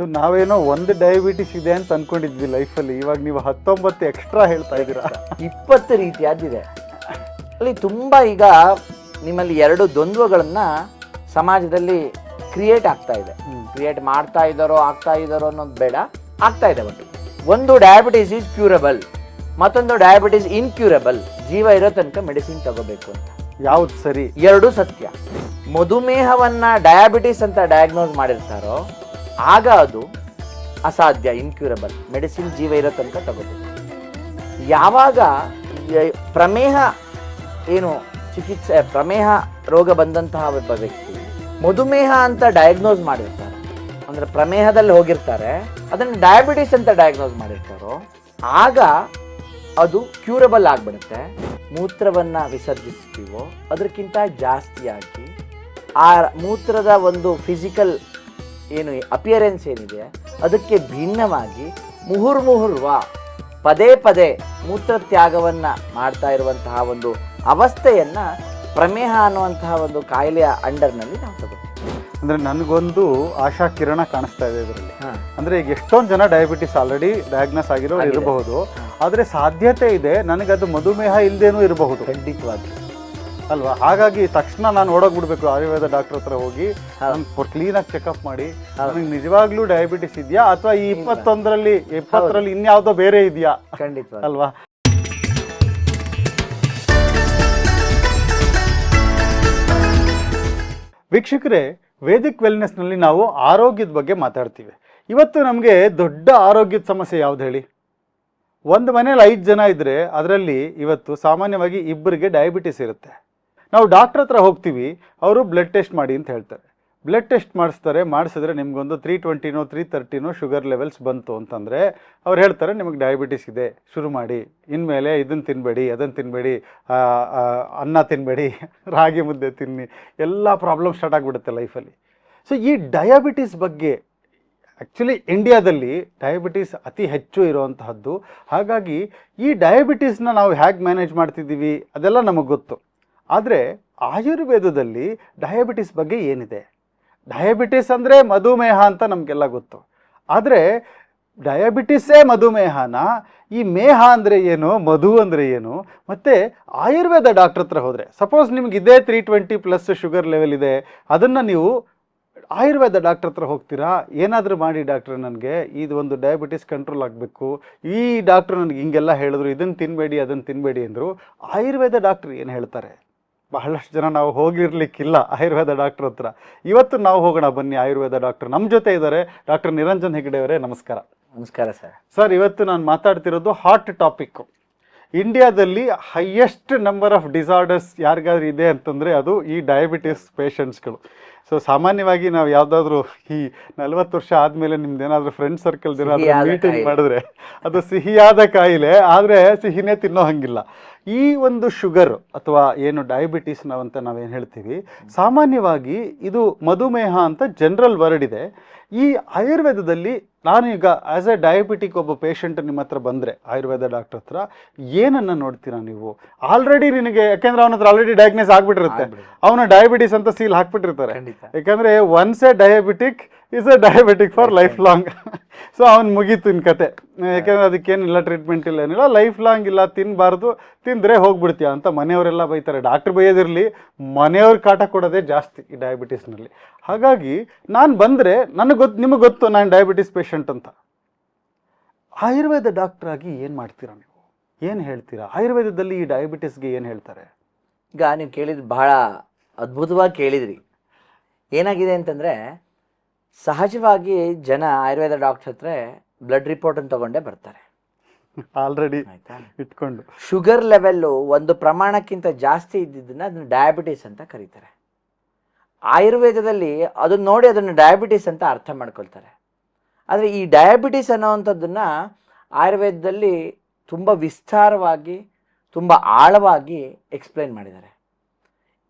So ನಾವೇನೋ ಒಂದು diabetes ಇದೆ ಅಂತ ಅನ್ಕೊಂಡಿದ್ವಿ ಲೈಫಲ್ಲಿ, ಇವಾಗ ನೀವು 19 ಎಕ್ಸ್ಟ್ರಾ ಹೇಳ್ತಾ ಇದ್ದೀರಾ. 20 ರೀತಿಯಾದಿದೆ. ಅಲ್ಲಿ ತುಂಬ ಈಗ ನಿಮ್ಮಲ್ಲಿ 2 ದ್ವಂದ್ವಗಳನ್ನು ಸಮಾಜದಲ್ಲಿ ಕ್ರಿಯೇಟ್ ಆಗ್ತಾ ಇದೆ. ಕ್ರಿಯೇಟ್ ಮಾಡ್ತಾ ಇದ್ದಾರೋ ಅನ್ನೋದು ಬೇಡ, ಆಗ್ತಾ ಇದೆ. ಬಟ್ ಒಂದು ಡಯಾಬಿಟಿಸ್ ಈಸ್ ಕ್ಯೂರಬಲ್, ಮತ್ತೊಂದು ಡಯಾಬಿಟಿಸ್ ಇನ್ಕ್ಯೂರಬಲ್. ಜೀವ ಇರೋ ತನಕ ಮೆಡಿಸಿನ್ ತಗೋಬೇಕು ಅಂತ. ಯಾವ್ದು ಸರಿ? 2 ಸತ್ಯ. ಮಧುಮೇಹವನ್ನ ಡಯಾಬಿಟಿಸ್ ಅಂತ ಡಯಾಗ್ನೋಸ್ ಮಾಡಿರ್ತಾರೋ ಆಗ ಅದು ಅಸಾಧ್ಯ, ಇನ್ಕ್ಯೂರಬಲ್. ಮೆಡಿಸಿನ್ ಜೀವ ಇರೋ ತನಕ ತಗೋಬೇಕು. ಯಾವಾಗ ಪ್ರಮೇಹ ಏನು ಚಿಕಿತ್ಸೆ, ಪ್ರಮೇಹ ರೋಗ ಬಂದಂತಹ ಒಬ್ಬ ವ್ಯಕ್ತಿ ಮಧುಮೇಹ ಅಂತ ಡಯಾಗ್ನೋಸ್ ಮಾಡಿರ್ತಾರೆ, ಅಂದ್ರೆ ಪ್ರಮೇಹದಲ್ಲಿ ಹೋಗಿರ್ತಾರೆ, ಅದನ್ನು ಡಯಾಬಿಟಿಸ್ ಅಂತ ಡಯಾಗ್ನೋಸ್ ಮಾಡಿರ್ತಾರೋ ಆಗ ಅದು ಕ್ಯೂರಬಲ್ ಆಗಿಬಿಡುತ್ತೆ. ಮೂತ್ರವನ್ನ ವಿಸರ್ಜಿಸ್ತೀವೋ ಅದಕ್ಕಿಂತ ಜಾಸ್ತಿಯಾಗಿ ಆ ಮೂತ್ರದ ಒಂದು ಫಿಸಿಕಲ್ ಏನು ಅಪಿಯರೆನ್ಸ್ ಏನಿದೆ ಅದಕ್ಕೆ ಭಿನ್ನವಾಗಿ ಮುಹುರ್ಮುಹುರ್ವ ಪದೇ ಪದೇ ಮೂತ್ರ ತ್ಯಾಗವನ್ನ ಮಾಡ್ತಾ ಇರುವಂತಹ ಒಂದು ಅವಸ್ಥೆಯನ್ನ ಪ್ರಮೇಹ ಅನ್ನುವಂತಹ ಒಂದು ಕಾಯಿಲೆಯ ಅಂಡರ್ನಲ್ಲಿ ನಾವು ತಗೋತೀವಿ. ಅಂದ್ರೆ ನನಗೊಂದು ಆಶಾ ಕಿರಣ ಕಾಣಿಸ್ತಾ ಇದೆ ಇದರಲ್ಲಿ. ಅಂದ್ರೆ ಈಗ ಎಷ್ಟೊಂದು ಜನ ಡಯಾಬಿಟಿಸ್ ಆಲ್ರೆಡಿ ಡಯಾಗ್ನೋಸ್ ಆಗಿರೋ ಇರಬಹುದು, ಆದ್ರೆ ಸಾಧ್ಯತೆ ಇದೆ ನನಗದು ಮಧುಮೇಹ ಇಲ್ಲದೇನೂ ಇರಬಹುದು. ಖಂಡಿತವಾಗಿ ಅಲ್ವಾ? ಹಾಗಾಗಿ ತಕ್ಷಣ ನಾನು ಓಡೋಗ್ಬಿಡ್ಬೇಕು ಆಯುರ್ವೇದ ಡಾಕ್ಟರ್ ಹತ್ರ ಹೋಗಿ ಕ್ಲೀನಾಗಿ ಚೆಕಪ್ ಮಾಡಿ ನನಗೆ ನಿಜವಾಗ್ಲೂ ಡಯಾಬಿಟಿಸ್ ಇದೆಯಾ ಅಥವಾ ಈ 20ರಲ್ಲಿ ಇನ್ಯಾವುದೋ ಬೇರೆ ಇದೆಯಾ? ಖಂಡಿತ ಅಲ್ವಾ? ವೀಕ್ಷಕರೇ, ವೇದಿಕ್ ವೆಲ್ನೆಸ್ನಲ್ಲಿ ನಾವು ಆರೋಗ್ಯದ ಬಗ್ಗೆ ಮಾತಾಡ್ತೀವಿ. ಇವತ್ತು ನಮಗೆ ದೊಡ್ಡ ಆರೋಗ್ಯದ ಸಮಸ್ಯೆ ಯಾವ್ದು ಹೇಳಿ? ಒಂದು ಮನೇಲಿ 5 ಜನ ಇದ್ದರೆ ಅದರಲ್ಲಿ ಇವತ್ತು ಸಾಮಾನ್ಯವಾಗಿ 2ರಿಗೆ ಡಯಾಬಿಟಿಸ್ ಇರುತ್ತೆ. ನಾವು ಡಾಕ್ಟ್ರ್ ಹತ್ರ ಹೋಗ್ತೀವಿ, ಅವರು ಬ್ಲಡ್ ಟೆಸ್ಟ್ ಮಾಡಿ ಅಂತ ಹೇಳ್ತಾರೆ. ಬ್ಲಡ್ ಟೆಸ್ಟ್ ಮಾಡಿಸಿದ್ರೆ ನಿಮಗೊಂದು 320ನೋ 330ನೋ ಶುಗರ್ ಲೆವೆಲ್ಸ್ ಬಂತು ಅಂತಂದರೆ ಅವ್ರು ಹೇಳ್ತಾರೆ ನಿಮಗೆ ಡಯಾಬಿಟಿಸ್ ಇದೆ, ಶುರು ಮಾಡಿ, ಇನ್ಮೇಲೆ ಇದನ್ನು ತಿನ್ನಬೇಡಿ, ಅದನ್ನು ತಿನ್ನಬೇಡಿ, ಅನ್ನ ತಿನ್ನಬೇಡಿ, ರಾಗಿ ಮುದ್ದೆ ತಿನ್ನಿ, ಎಲ್ಲ ಪ್ರಾಬ್ಲಮ್ ಸ್ಟಾರ್ಟ್ ಆಗಿಬಿಡುತ್ತೆ ಲೈಫಲ್ಲಿ. ಸೊ ಈ ಡಯಾಬಿಟಿಸ್ ಬಗ್ಗೆ ಆ್ಯಕ್ಚುಲಿ ಇಂಡಿಯಾದಲ್ಲಿ ಡಯಾಬಿಟಿಸ್ ಅತಿ ಹೆಚ್ಚು ಇರುವಂತಹದ್ದು. ಹಾಗಾಗಿ ಈ ಡಯಾಬಿಟಿಸ್ನ ನಾವು ಹೇಗೆ ಮ್ಯಾನೇಜ್ ಮಾಡ್ತಿದ್ದೀವಿ ಅದೆಲ್ಲ ನಮಗೆ ಗೊತ್ತು. ಆದರೆ ಆಯುರ್ವೇದದಲ್ಲಿ ಡಯಾಬಿಟಿಸ್ ಬಗ್ಗೆ ಏನಿದೆ? ಡಯಾಬಿಟಿಸ್ ಅಂದರೆ ಮಧುಮೇಹ ಅಂತ ನಮಗೆಲ್ಲ ಗೊತ್ತು. ಆದರೆ ಡಯಾಬಿಟಿಸ್ಸೇ ಮಧುಮೇಹನ, ಈ ಮೇಹ ಅಂದರೆ ಏನು, ಮಧು ಅಂದರೆ ಏನು? ಮತ್ತು ಆಯುರ್ವೇದ ಡಾಕ್ಟ್ರ್ ಹತ್ರ ಹೋದರೆ, ಸಪೋಸ್ ನಿಮ್ಗೆ ಇದೇ 320+ ಶುಗರ್ ಲೆವೆಲ್ ಇದೆ, ಅದನ್ನು ನೀವು ಆಯುರ್ವೇದ ಡಾಕ್ಟ್ರ್ ಹತ್ರ ಹೋಗ್ತೀರಾ, ಏನಾದರೂ ಮಾಡಿ ಡಾಕ್ಟ್ರ್ ನನಗೆ ಇದು ಒಂದು ಡಯಾಬಿಟಿಸ್ ಕಂಟ್ರೋಲ್ ಆಗಬೇಕು, ಈ ಡಾಕ್ಟ್ರು ನನಗೆ ಹಿಂಗೆಲ್ಲ ಹೇಳಿದ್ರು, ಇದನ್ನು ತಿನ್ನಬೇಡಿ ಅದನ್ನು ತಿನ್ನಬೇಡಿ ಅಂದರು. ಆಯುರ್ವೇದ ಡಾಕ್ಟ್ರ್ ಏನು ಹೇಳ್ತಾರೆ? ಬಹಳಷ್ಟು ಜನ ನಾವು ಹೋಗಿರ್ಲಿಕ್ಕಿಲ್ಲ ಆಯುರ್ವೇದ ಡಾಕ್ಟ್ರ್ ಹತ್ರ. ಇವತ್ತು ನಾವು ಹೋಗೋಣ ಬನ್ನಿ ಆಯುರ್ವೇದ ಡಾಕ್ಟ್ರ್. ನಮ್ಮ ಜೊತೆ ಇದ್ದಾರೆ ಡಾಕ್ಟರ್ ನಿರಂಜನ್ ಹೆಗ್ಡೆ ಅವರೇ. ನಮಸ್ಕಾರ. ನಮಸ್ಕಾರ ಸರ್. ಸರ್, ಇವತ್ತು ನಾನು ಮಾತಾಡ್ತಿರೋದು ಹಾಟ್ ಟಾಪಿಕ್ಕು. ಇಂಡಿಯಾದಲ್ಲಿ ಹೈಯೆಸ್ಟ್ ನಂಬರ್ ಆಫ್ ಡಿಸಾರ್ಡರ್ಸ್ ಯಾರಿಗಾದ್ರೂ ಇದೆ ಅಂತಂದರೆ ಅದು ಈ ಡಯಾಬಿಟಿಸ್ ಪೇಷಂಟ್ಸ್ಗಳು. ಸೊ ಸಾಮಾನ್ಯವಾಗಿ ನಾವು ಯಾವುದಾದ್ರೂ ಈ 40 ವರ್ಷ ಆದಮೇಲೆ ನಿಮ್ದೇನಾದರೂ ಫ್ರೆಂಡ್ ಸರ್ಕಲ್ದು ಏನಾದರೂ ಮೀಟಿಂಗ್ ಮಾಡಿದ್ರೆ ಅದು ಸಿಹಿಯಾದ ಕಾಯಿಲೆ, ಆದರೆ ಸಿಹಿನೇ ತಿನ್ನೋ ಹಂಗಿಲ್ಲ. ಈ ಒಂದು ಶುಗರ್ ಅಥವಾ ಏನು ಡಯಾಬಿಟಿಸ್ ಅಂತ ನಾವೇನು ಹೇಳ್ತೀವಿ, ಸಾಮಾನ್ಯವಾಗಿ ಇದು ಮಧುಮೇಹ ಅಂತ ಜನರಲ್ ವರ್ಡ್ ಇದೆ. ಈ ಆಯುರ್ವೇದದಲ್ಲಿ ನಾನೀಗ ಆ್ಯಸ್ ಎ ಡಯಾಬಿಟಿಕ್ ಒಬ್ಬ ಪೇಷಂಟ್ ನಿಮ್ಮ ಹತ್ರ ಬಂದರೆ ಆಯುರ್ವೇದ ಡಾಕ್ಟರ್ ಹತ್ರ ಏನನ್ನು ನೋಡ್ತೀರಾ ನೀವು? ಆಲ್ರೆಡಿ ನಿನಗೆ, ಯಾಕೆಂದ್ರೆ ಅವನ ಹತ್ರ ಆಲ್ರೆಡಿ ಡಯಾಗ್ನೋಸ್ ಆಗಿಬಿಟ್ಟಿರುತ್ತೆ, ಅವನ ಡಯಾಬಿಟಿಸ್ ಅಂತ ಸೀಲ್ ಹಾಕ್ಬಿಟ್ಟಿರ್ತಾರೆ. ಯಾಕಂದರೆ once A diabetic is A diabetic for life long. So ಅವ್ನು ಮುಗೀತು ಇನ್ ಕತೆ. ಯಾಕೆಂದರೆ ಅದಕ್ಕೇನಿಲ್ಲ, ಟ್ರೀಟ್ಮೆಂಟ್ ಇಲ್ಲ, ಏನಿಲ್ಲ, ಲೈಫ್ ಲಾಂಗ್ ಇಲ್ಲ, ತಿನ್ನಬಾರ್ದು, ತಿಂದರೆ ಹೋಗ್ಬಿಡ್ತೀಯ ಅಂತ ಮನೆಯವರೆಲ್ಲ ಬೈತಾರೆ. ಡಾಕ್ಟ್ರ್ ಬೈಯೋದಿರಲಿ, ಮನೆಯವ್ರ ಕಾಟ ಕೊಡೋದೇ ಜಾಸ್ತಿ ಈ ಡಯಾಬಿಟಿಸ್ನಲ್ಲಿ. ಹಾಗಾಗಿ ನಾನು ಬಂದರೆ ನಿಮಗೆ ಗೊತ್ತು ನಾನು ಡಯಾಬಿಟಿಸ್ ಪೇಷಂಟ್ ಅಂತ. ಆಯುರ್ವೇದ ಡಾಕ್ಟರ್ ಆಗಿ ಏನು ಮಾಡ್ತೀರಾ ನೀವು? ಏನು ಹೇಳ್ತೀರಾ ಆಯುರ್ವೇದದಲ್ಲಿ ಈ ಡಯಾಬಿಟಿಸ್ಗೆ ಏನು ಹೇಳ್ತಾರೆ? ಈಗ ನೀವು ಕೇಳಿದ್ದು ಬಹಳ ಅದ್ಭುತವಾಗಿ ಕೇಳಿದ್ರಿ. ಏನಾಗಿದೆ ಅಂತಂದರೆ, ಸಹಜವಾಗಿ ಜನ ಆಯುರ್ವೇದ ಡಾಕ್ಟರ್ ಹತ್ರ ಬ್ಲಡ್ ರಿಪೋರ್ಟನ್ನು ತೊಗೊಂಡೇ ಬರ್ತಾರೆ. ಆಲ್ರೆಡಿ ಇಟ್ಕೊಂಡು ಶುಗರ್ ಲೆವೆಲ್ಲು ಒಂದು ಪ್ರಮಾಣಕ್ಕಿಂತ ಜಾಸ್ತಿ ಇದ್ದಿದ್ದನ್ನು ಅದನ್ನು ಡಯಾಬಿಟಿಸ್ ಅಂತ ಕರೀತಾರೆ. ಆಯುರ್ವೇದದಲ್ಲಿ ಅದನ್ನು ನೋಡಿ ಅದನ್ನು ಡಯಾಬಿಟಿಸ್ ಅಂತ ಅರ್ಥ ಮಾಡ್ಕೊಳ್ತಾರೆ. ಆದರೆ ಈ ಡಯಾಬಿಟಿಸ್ ಅನ್ನೋವಂಥದ್ದನ್ನು ಆಯುರ್ವೇದದಲ್ಲಿ ತುಂಬ ವಿಸ್ತಾರವಾಗಿ, ತುಂಬ ಆಳವಾಗಿ ಎಕ್ಸ್ಪ್ಲೈನ್ ಮಾಡಿದ್ದಾರೆ.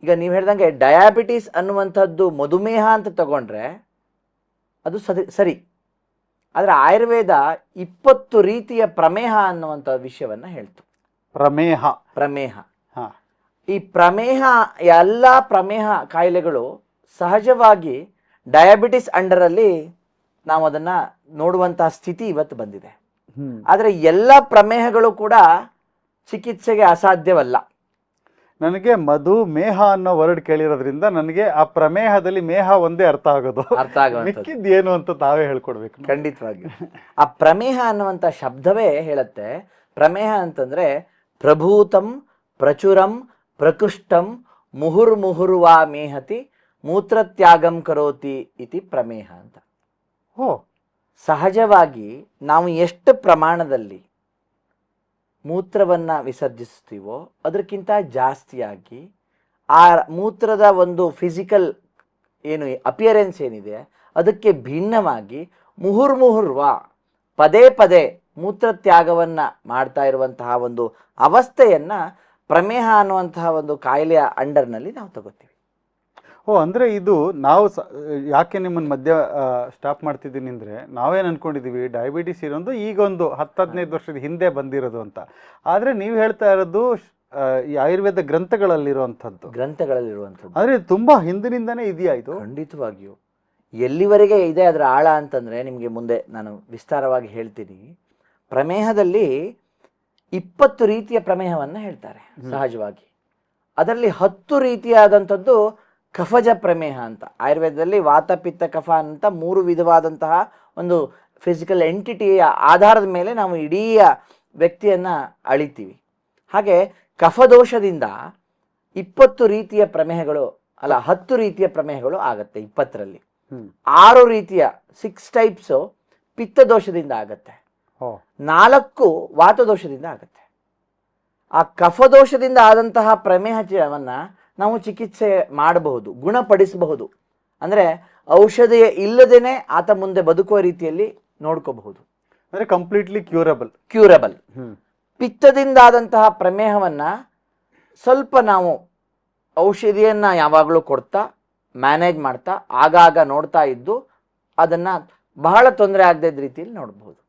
ಈಗ ನೀವು ಹೇಳ್ದಂಗೆ ಡಯಾಬಿಟಿಸ್ ಅನ್ನುವಂಥದ್ದು ಮಧುಮೇಹ ಅಂತ ತಗೊಂಡ್ರೆ ಅದು ಸರಿ. ಆದರೆ ಆಯುರ್ವೇದ 20 ರೀತಿಯ ಪ್ರಮೇಹ ಅನ್ನುವಂಥ ವಿಷಯವನ್ನು ಹೇಳ್ತು. ಪ್ರಮೇಹ ಈ ಪ್ರಮೇಹ, ಎಲ್ಲ ಪ್ರಮೇಹ ಕಾಯಿಲೆಗಳು ಸಹಜವಾಗಿ ಡಯಾಬಿಟಿಸ್ ಅಂಡರಲ್ಲಿ ನಾವು ಅದನ್ನ ನೋಡುವಂತಹ ಸ್ಥಿತಿ ಇವತ್ತು ಬಂದಿದೆ. ಹ್ಮ್. ಆದರೆ ಎಲ್ಲ ಪ್ರಮೇಹಗಳು ಕೂಡ ಚಿಕಿತ್ಸೆಗೆ ಅಸಾಧ್ಯವಲ್ಲ. ನನಗೆ ಮಧುಮೇಹ ಅನ್ನೋ ವರ್ಡ್ ಕೇಳಿರೋದ್ರಿಂದ ನನಗೆ ಆ ಪ್ರಮೇಹದಲ್ಲಿ ಮೇಹ ಒಂದೇ ಅರ್ಥ ಆಗೋದು, ಅರ್ಥ ಆಗುವಂಥದ್ದು ಮಿಕ್ಕಿದ್ದು ಏನು ಅಂತ ತಾವೇ ಹೇಳ್ಕೊಡ್ಬೇಕು. ಖಂಡಿತವಾಗಿ. ಆ ಪ್ರಮೇಹ ಅನ್ನುವಂಥ ಶಬ್ದವೇ ಹೇಳುತ್ತೆ, ಪ್ರಮೇಹ ಅಂತಂದ್ರೆ ಪ್ರಭೂತಂ ಪ್ರಚುರಂ ಪ್ರಕೃಷ್ಟಂ ಮುಹುರ್ಮುಹುರ್ವಾ ಮೇಹತಿ ಮೂತ್ರತ್ಯಾಗಂ ಕರೋತಿ ಇತಿ ಪ್ರಮೇಹ ಅಂತ. ಓ, ಸಹಜವಾಗಿ ನಾವು ಎಷ್ಟು ಪ್ರಮಾಣದಲ್ಲಿ ಮೂತ್ರವನ್ನು ವಿಸರ್ಜಿಸ್ತೀವೋ ಅದಕ್ಕಿಂತ ಜಾಸ್ತಿಯಾಗಿ ಆ ಮೂತ್ರದ ಒಂದು ಫಿಸಿಕಲ್ ಏನು ಅಪಿಯರೆನ್ಸ್ ಏನಿದೆ ಅದಕ್ಕೆ ಭಿನ್ನವಾಗಿ ಮುಹುರ್ಮುಹುರ್ವ ಪದೇ ಪದೇ ಮೂತ್ರತ್ಯಾಗವನ್ನು ಮಾಡ್ತಾ ಇರುವಂತಹ ಒಂದು ಅವಸ್ಥೆಯನ್ನು ಪ್ರಮೇಹ ಅನ್ನುವಂತಹ ಒಂದು ಕಾಯಿಲೆಯ ಅಂಡರ್ನಲ್ಲಿ ನಾವು ತಗೋತೀವಿ. ಓ, ಅಂದರೆ ಇದು ನಾವು ಯಾಕೆ ನಿಮ್ಮನ್ನು ಮಧ್ಯ ಸ್ಟಾಪ್ ಮಾಡ್ತಿದ್ದೀನಿ ಅಂದರೆ, ನಾವೇನು ಅಂದ್ಕೊಂಡಿದ್ದೀವಿ ಡಯಾಬಿಟಿಸ್ ಇರೋದು ಈಗ ಒಂದು 10-15 ವರ್ಷದ ಹಿಂದೆ ಬಂದಿರೋದು ಅಂತ. ಆದರೆ ನೀವು ಹೇಳ್ತಾ ಇರೋದು ಈ ಆಯುರ್ವೇದ ಗ್ರಂಥಗಳಲ್ಲಿರುವಂಥದ್ದು. ಆದರೆ ಇದು ತುಂಬ ಹಿಂದಿನಿಂದನೇ ಇದೆಯಾ ಇದು? ಖಂಡಿತವಾಗಿಯೂ. ಎಲ್ಲಿವರೆಗೆ ಇದೆ ಅದರ ಆಳ ಅಂತಂದರೆ ನಿಮಗೆ ಮುಂದೆ ನಾನು ವಿಸ್ತಾರವಾಗಿ ಹೇಳ್ತೀನಿ. ಪ್ರಮೇಹದಲ್ಲಿ 20 ರೀತಿಯ ಪ್ರಮೇಹವನ್ನು ಹೇಳ್ತಾರೆ ಸಹಜವಾಗಿ. ಅದರಲ್ಲಿ 10 ರೀತಿಯಾದಂಥದ್ದು ಕಫಜ ಪ್ರಮೇಹ ಅಂತ. ಆಯುರ್ವೇದದಲ್ಲಿ ವಾತ ಪಿತ್ತ ಕಫ ಅಂತ 3 ವಿಧವಾದಂತಹ ಒಂದು ಫಿಸಿಕಲ್ ಎಂಟಿಟಿಯ ಆಧಾರದ ಮೇಲೆ ನಾವು ಇಡೀ ವ್ಯಕ್ತಿಯನ್ನು ಅಳಿತೀವಿ. ಹಾಗೆ ಕಫದೋಷದಿಂದ 20 ರೀತಿಯ ಪ್ರಮೇಹಗಳು ಅಲ್ಲ 10 ರೀತಿಯ ಪ್ರಮೇಹಗಳು ಆಗತ್ತೆ 20ರಲ್ಲಿ. 6 ರೀತಿಯ 6 ಟೈಪ್ಸು ಪಿತ್ತದೋಷದಿಂದ ಆಗತ್ತೆ, 4 ವಾತದೋಷದಿಂದ ಆಗತ್ತೆ. ಆ ಕಫದೋಷದಿಂದ ಆದಂತಹ ಪ್ರಮೇಹವನ್ನು ನಾವು ಚಿಕಿತ್ಸೆ ಮಾಡಬಹುದು, ಗುಣಪಡಿಸಬಹುದು. ಅಂದರೆ ಔಷಧಿಯ ಇಲ್ಲದೇನೆ ಆತ ಮುಂದೆ ಬದುಕುವ ರೀತಿಯಲ್ಲಿ ನೋಡ್ಕೋಬಹುದು. ಅಂದರೆ ಕಂಪ್ಲೀಟ್ಲಿ ಕ್ಯೂರಬಲ್. ಪಿತ್ತದಿಂದಾದಂತಹ ಪ್ರಮೇಹವನ್ನು ಸ್ವಲ್ಪ ನಾವು ಔಷಧಿಯನ್ನು ಯಾವಾಗಲೂ ಕೊಡ್ತಾ ಮ್ಯಾನೇಜ್ ಮಾಡ್ತಾ ಆಗಾಗ ನೋಡ್ತಾ ಇದ್ದು ಅದನ್ನು ಬಹಳ ತೊಂದರೆ ಆಗದ ರೀತಿಯಲ್ಲಿ ನೋಡಬಹುದು.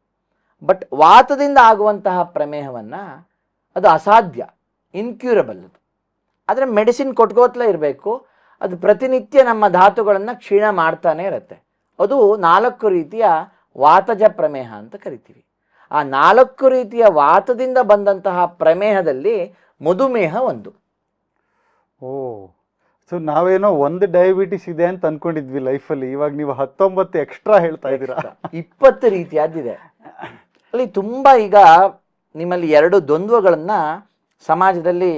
ಬಟ್ ವಾತದಿಂದ ಆಗುವಂತಹ ಪ್ರಮೇಹವನ್ನು ಅದು ಅಸಾಧ್ಯ, ಇನ್ಕ್ಯೂರಬಲ್. ಅದು ಆದರೆ ಮೆಡಿಸಿನ್ ಕೊಟ್ಕೋತ್ಲೇ ಇರಬೇಕು. ಅದು ಪ್ರತಿನಿತ್ಯ ನಮ್ಮ ಧಾತುಗಳನ್ನು ಕ್ಷೀಣ ಮಾಡ್ತಾನೆ ಇರುತ್ತೆ. ಅದು 4 ರೀತಿಯ ವಾತಜ ಪ್ರಮೇಹ ಅಂತ ಕರಿತೀವಿ. ಆ 4 ರೀತಿಯ ವಾತದಿಂದ ಬಂದಂತಹ ಪ್ರಮೇಹದಲ್ಲಿ ಮಧುಮೇಹ ಒಂದು. ಓ, ಸೊ ನಾವೇನೋ ಒಂದು ಡಯಾಬಿಟಿಸ್ ಇದೆ ಅಂತ ಅನ್ಕೊಂಡಿದ್ವಿ ಲೈಫಲ್ಲಿ, ಇವಾಗ ನೀವು 19 ಎಕ್ಸ್ಟ್ರಾ ಹೇಳ್ತಾ ಇದ್ದೀರಾ. 20 ರೀತಿಯಾದಿದೆ. ಅಲ್ಲಿ ತುಂಬ ಈಗ ನಿಮ್ಮಲ್ಲಿ 2 ದ್ವಂದ್ವಗಳನ್ನು ಸಮಾಜದಲ್ಲಿ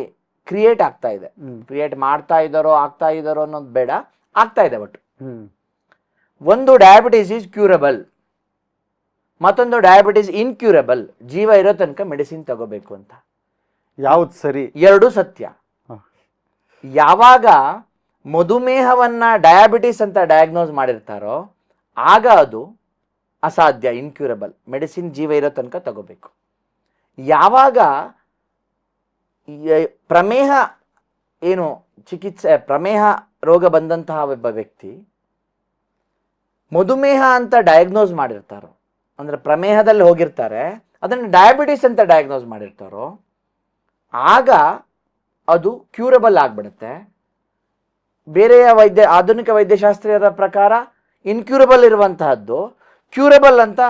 ಕ್ರಿಯೇಟ್ ಆಗ್ತಾ ಇದೆ. ಕ್ರಿಯೇಟ್ ಮಾಡ್ತಾ ಇದ್ದಾರೋ ಆಗ್ತಾ ಇದ್ದಾರೋ ಅನ್ನೋದು ಬೇಡ, ಆಗ್ತಾ ಇದೆ. ಒಟ್ಟು ಒಂದು ಡಯಾಬಿಟಿಸ್ ಈಸ್ ಕ್ಯೂರಬಲ್, ಮತ್ತೊಂದು ಡಯಾಬಿಟಿಸ್ ಇನ್ಕ್ಯೂರಬಲ್. ಜೀವ ಇರೋ ತನಕ ಮೆಡಿಸಿನ್ ತಗೋಬೇಕು ಅಂತ. ಯಾವ್ದು ಸರಿ? 2 ಸತ್ಯ. ಯಾವಾಗ ಮಧುಮೇಹವನ್ನ ಡಯಾಬಿಟಿಸ್ ಅಂತ ಡಯಾಗ್ನೋಸ್ ಮಾಡಿರ್ತಾರೋ ಆಗ ಅದು ಅಸಾಧ್ಯ, ಇನ್ಕ್ಯೂರಬಲ್. ಮೆಡಿಸಿನ್ ಜೀವ ಇರೋ ತನಕ ತಗೋಬೇಕು. ಯಾವಾಗ ಪ್ರಮೇಹ ಏನು ಚಿಕಿತ್ಸೆ ಪ್ರಮೇಹ ರೋಗ ಬಂದಂತಹ ಒಬ್ಬ ವ್ಯಕ್ತಿ ಮಧುಮೇಹ ಅಂತ ಡಯಾಗ್ನೋಸ್ ಮಾಡಿರ್ತಾರೋ, ಅಂದರೆ ಪ್ರಮೇಹದಲ್ಲಿ ಹೋಗಿರ್ತಾರೆ, ಅದನ್ನು ಡಯಾಬಿಟಿಸ್ ಅಂತ ಡಯಾಗ್ನೋಸ್ ಮಾಡಿರ್ತಾರೋ ಆಗ ಅದು ಕ್ಯೂರಬಲ್ ಆಗಿಬಿಡುತ್ತೆ. ಬೇರೆಯ ಆಧುನಿಕ ವೈದ್ಯಶಾಸ್ತ್ರೀಯರ ಪ್ರಕಾರ ಇನ್ಕ್ಯೂರಬಲ್ ಇರುವಂತಹದ್ದು ಕ್ಯೂರಬಲ್ ಅಂತ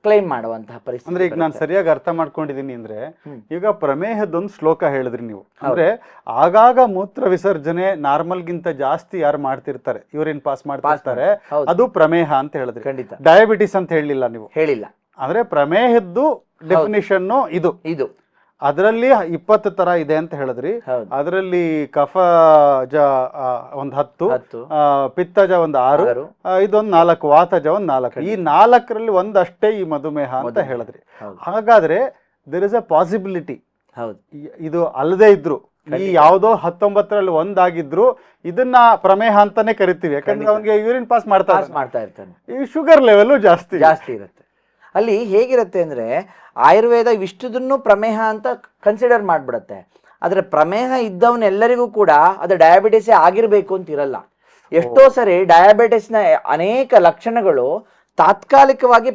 ಕ್ಲೈಮ್ ಮಾಡುವಂತಹ ಪರಿಸ್ಥಿತಿ. ಅಂದ್ರೆ ಈಗ ನಾನು ಸರಿಯಾಗಿ ಅರ್ಥ ಮಾಡ್ಕೊಂಡಿದ್ದೀನಿ ಅಂದ್ರೆ, ಈಗ ಪ್ರಮೇಹದೊಂದು ಶ್ಲೋಕ ಹೇಳಿದ್ರಿ ನೀವು. ಅಂದ್ರೆ ಆಗಾಗ ಮೂತ್ರ ವಿಸರ್ಜನೆ ನಾರ್ಮಲ್ಗಿಂತ ಜಾಸ್ತಿ ಯಾರು ಮಾಡ್ತಿರ್ತಾರೆ, ಯೂರಿನ್ ಪಾಸ್ ಮಾಡ್ತಿರ್ತಾರೆ, ಅದು ಪ್ರಮೇಹ ಅಂತ ಹೇಳಿದ್ರಿ. ಖಂಡಿತ. ಡಯಾಬಿಟಿಸ್ ಅಂತ ಹೇಳಿಲ್ಲ ನೀವು. ಹೇಳಿಲ್ಲ. ಅಂದ್ರೆ ಪ್ರಮೇಹದ್ದು ಡೆಫಿನಿಷನ್ ಇದು. ಅದರಲ್ಲಿ 20 ತರ ಇದೆ ಅಂತ ಹೇಳಿದ್ರಿ. ಅದರಲ್ಲಿ ಕಫಜ ಒಂದು 10, ಪಿತ್ತಜ ಒಂದು 6, ಇದೊಂದು 4, ವಾತಜ ಒಂದು 4. ಈ 4ರಲ್ಲಿ ಒಂದಷ್ಟೇ ಈ ಮಧುಮೇಹ ಅಂತ ಹೇಳಿದ್ರಿ. ಹಾಗಾದ್ರೆ ದೇರ್ ಇಸ್ ಅ ಪಾಸಿಬಿಲಿಟಿ, ಇದು ಅಲ್ಲದೆ ಇದ್ರು ಈ ಯಾವುದೋ 19ರಲ್ಲಿ ಒಂದಾಗಿದ್ರು ಇದನ್ನ ಪ್ರಮೇಹ ಅಂತಾನೆ ಕರಿತೀವಿ. ಯಾಕಂದ್ರೆ ಅವನಿಗೆ ಯೂರಿನ್ ಪಾಸ್ ಮಾಡ್ತಾ ಇರ್ತಾನೆ. ಈ ಶುಗರ್ ಲೆವೆಲ್ ಜಾಸ್ತಿ ಇರುತ್ತೆ. ಅಲ್ಲಿ ಹೇಗಿರುತ್ತೆ ಅಂದರೆ ಆಯುರ್ವೇದ ಇಷ್ಟುದನ್ನು ಪ್ರಮೇಹ ಅಂತ ಕನ್ಸಿಡರ್ ಮಾಡಿಬಿಡುತ್ತೆ. ಆದರೆ ಪ್ರಮೇಹ ಇದ್ದವನ್ನೆಲ್ಲರಿಗೂ ಕೂಡ ಅದು ಡಯಾಬಿಟಿಸೇ ಆಗಿರಬೇಕು ಅಂತ ಇರಲ್ಲ. ಎಷ್ಟೋ ಸರಿ ಡಯಾಬಿಟಿಸ್ನ ಅನೇಕ ಲಕ್ಷಣಗಳು ತಾತ್ಕಾಲಿಕವಾಗಿ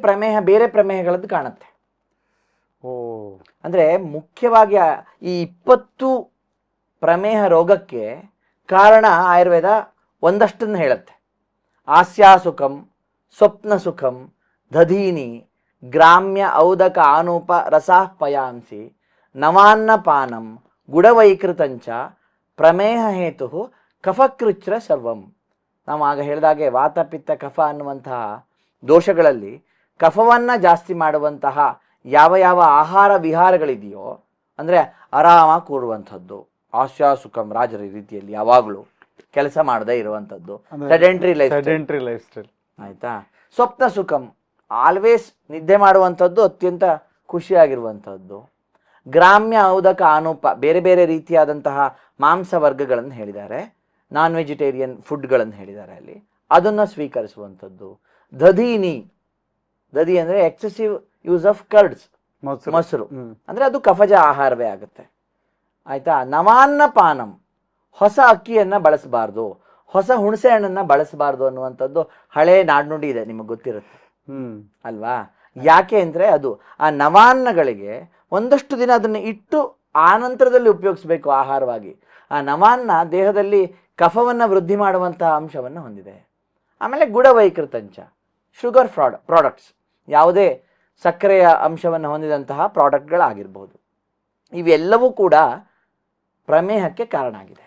ಬೇರೆ ಪ್ರಮೇಹಗಳದ್ದು ಕಾಣುತ್ತೆ. ಅಂದರೆ ಮುಖ್ಯವಾಗಿ ಈ 20 ಪ್ರಮೇಹ ರೋಗಕ್ಕೆ ಕಾರಣ ಆಯುರ್ವೇದ ಒಂದಷ್ಟನ್ನು ಹೇಳುತ್ತೆ. ಆಸ್ಯಾಸುಖಂ ಸ್ವಪ್ನ ಸುಖಂ ದಧೀನಿ ಗ್ರಾಮ್ಯ ಔದಕ ಆನೂಪ ರಸಾಃ ಪಯಾಂಸಿ ನವಾನ್ನಪಾನಂ ಗುಡವೈಕೃತಂಚ ಪ್ರಮೇಹ ಹೇತು ಕಫಕೃಚ್ರ ಸರ್ವಂ. ನಾವು ಆಗ ಹೇಳಿದಾಗೆ ವಾತ ಪಿತ್ತ ಕಫ ಅನ್ನುವಂತಹ ದೋಷಗಳಲ್ಲಿ ಕಫವನ್ನು ಜಾಸ್ತಿ ಮಾಡುವಂತಹ ಯಾವ ಯಾವ ಆಹಾರ ವಿಹಾರಗಳಿದೆಯೋ, ಅಂದರೆ ಆರಾಮಾಗಿ ಕೂರುವಂಥದ್ದು, ಆಸ್ಯಾಸುಖಂ ರಾಜರ ರೀತಿಯಲ್ಲಿ ಯಾವಾಗಲೂ ಕೆಲಸ ಮಾಡದೇ ಇರುವಂಥದ್ದು, ಸೆಡೆಂಟ್ರಿ ಲೈಫ್ ಸ್ಟೈಲ್ ಆಯಿತಾ. ಸ್ವಪ್ನ ಸುಖಂ ಆಲ್ವೇಸ್ ನಿದ್ದೆ ಮಾಡುವಂಥದ್ದು, ಅತ್ಯಂತ ಖುಷಿಯಾಗಿರುವಂಥದ್ದು. ಗ್ರಾಮ್ಯ ಔದಕ ಆನೂಪ ಬೇರೆ ಬೇರೆ ರೀತಿಯಾದಂತಹ ಮಾಂಸ ವರ್ಗಗಳನ್ನು ಹೇಳಿದ್ದಾರೆ, ನಾನ್ ವೆಜಿಟೇರಿಯನ್ ಫುಡ್ಗಳನ್ನು ಹೇಳಿದ್ದಾರೆ ಅಲ್ಲಿ, ಅದನ್ನು ಸ್ವೀಕರಿಸುವಂಥದ್ದು. ದಧೀನಿ, ದಧಿ ಅಂದರೆ ಎಕ್ಸೆಸಿವ್ ಯೂಸ್ ಆಫ್ ಕರ್ಡ್ಸ್, ಮೊಸರು, ಅಂದರೆ ಅದು ಕಫಜ ಆಹಾರವೇ ಆಗುತ್ತೆ ಆಯಿತಾ. ನವಾನ್ನ ಪಾನಂ, ಹೊಸ ಅಕ್ಕಿಯನ್ನು ಬಳಸಬಾರ್ದು, ಹೊಸ ಹುಣಸೆ ಹಣ್ಣನ್ನು ಬಳಸಬಾರ್ದು ಅನ್ನುವಂಥದ್ದು ಹಳೇ ನಾಡ್ನುಡಿ ಇದೆ, ನಿಮಗೆ ಗೊತ್ತಿರುತ್ತೆ ಅಲ್ವಾ. ಯಾಕೆ ಅಂದರೆ ಅದು ಆ ನವಾನ್ನಗಳಿಗೆ ಒಂದಷ್ಟು ದಿನ ಅದನ್ನು ಇಟ್ಟು ಆನಂತರದಲ್ಲಿ ಉಪಯೋಗಿಸ್ಬೇಕು ಆಹಾರವಾಗಿ. ಆ ನವಾನ್ನ ದೇಹದಲ್ಲಿ ಕಫವನ್ನು ವೃದ್ಧಿ ಮಾಡುವಂತಹ ಅಂಶವನ್ನು ಹೊಂದಿದೆ. ಆಮೇಲೆ ಗುಡವೈಕೃತಂಚ ಶುಗರ್ ಪ್ರಾಡಕ್ಟ್ಸ್, ಯಾವುದೇ ಸಕ್ಕರೆಯ ಅಂಶವನ್ನು ಹೊಂದಿದಂತಹ ಪ್ರಾಡಕ್ಟ್ಗಳಾಗಿರ್ಬೋದು, ಇವೆಲ್ಲವೂ ಕೂಡ ಪ್ರಮೇಹಕ್ಕೆ ಕಾರಣ ಆಗಿದೆ.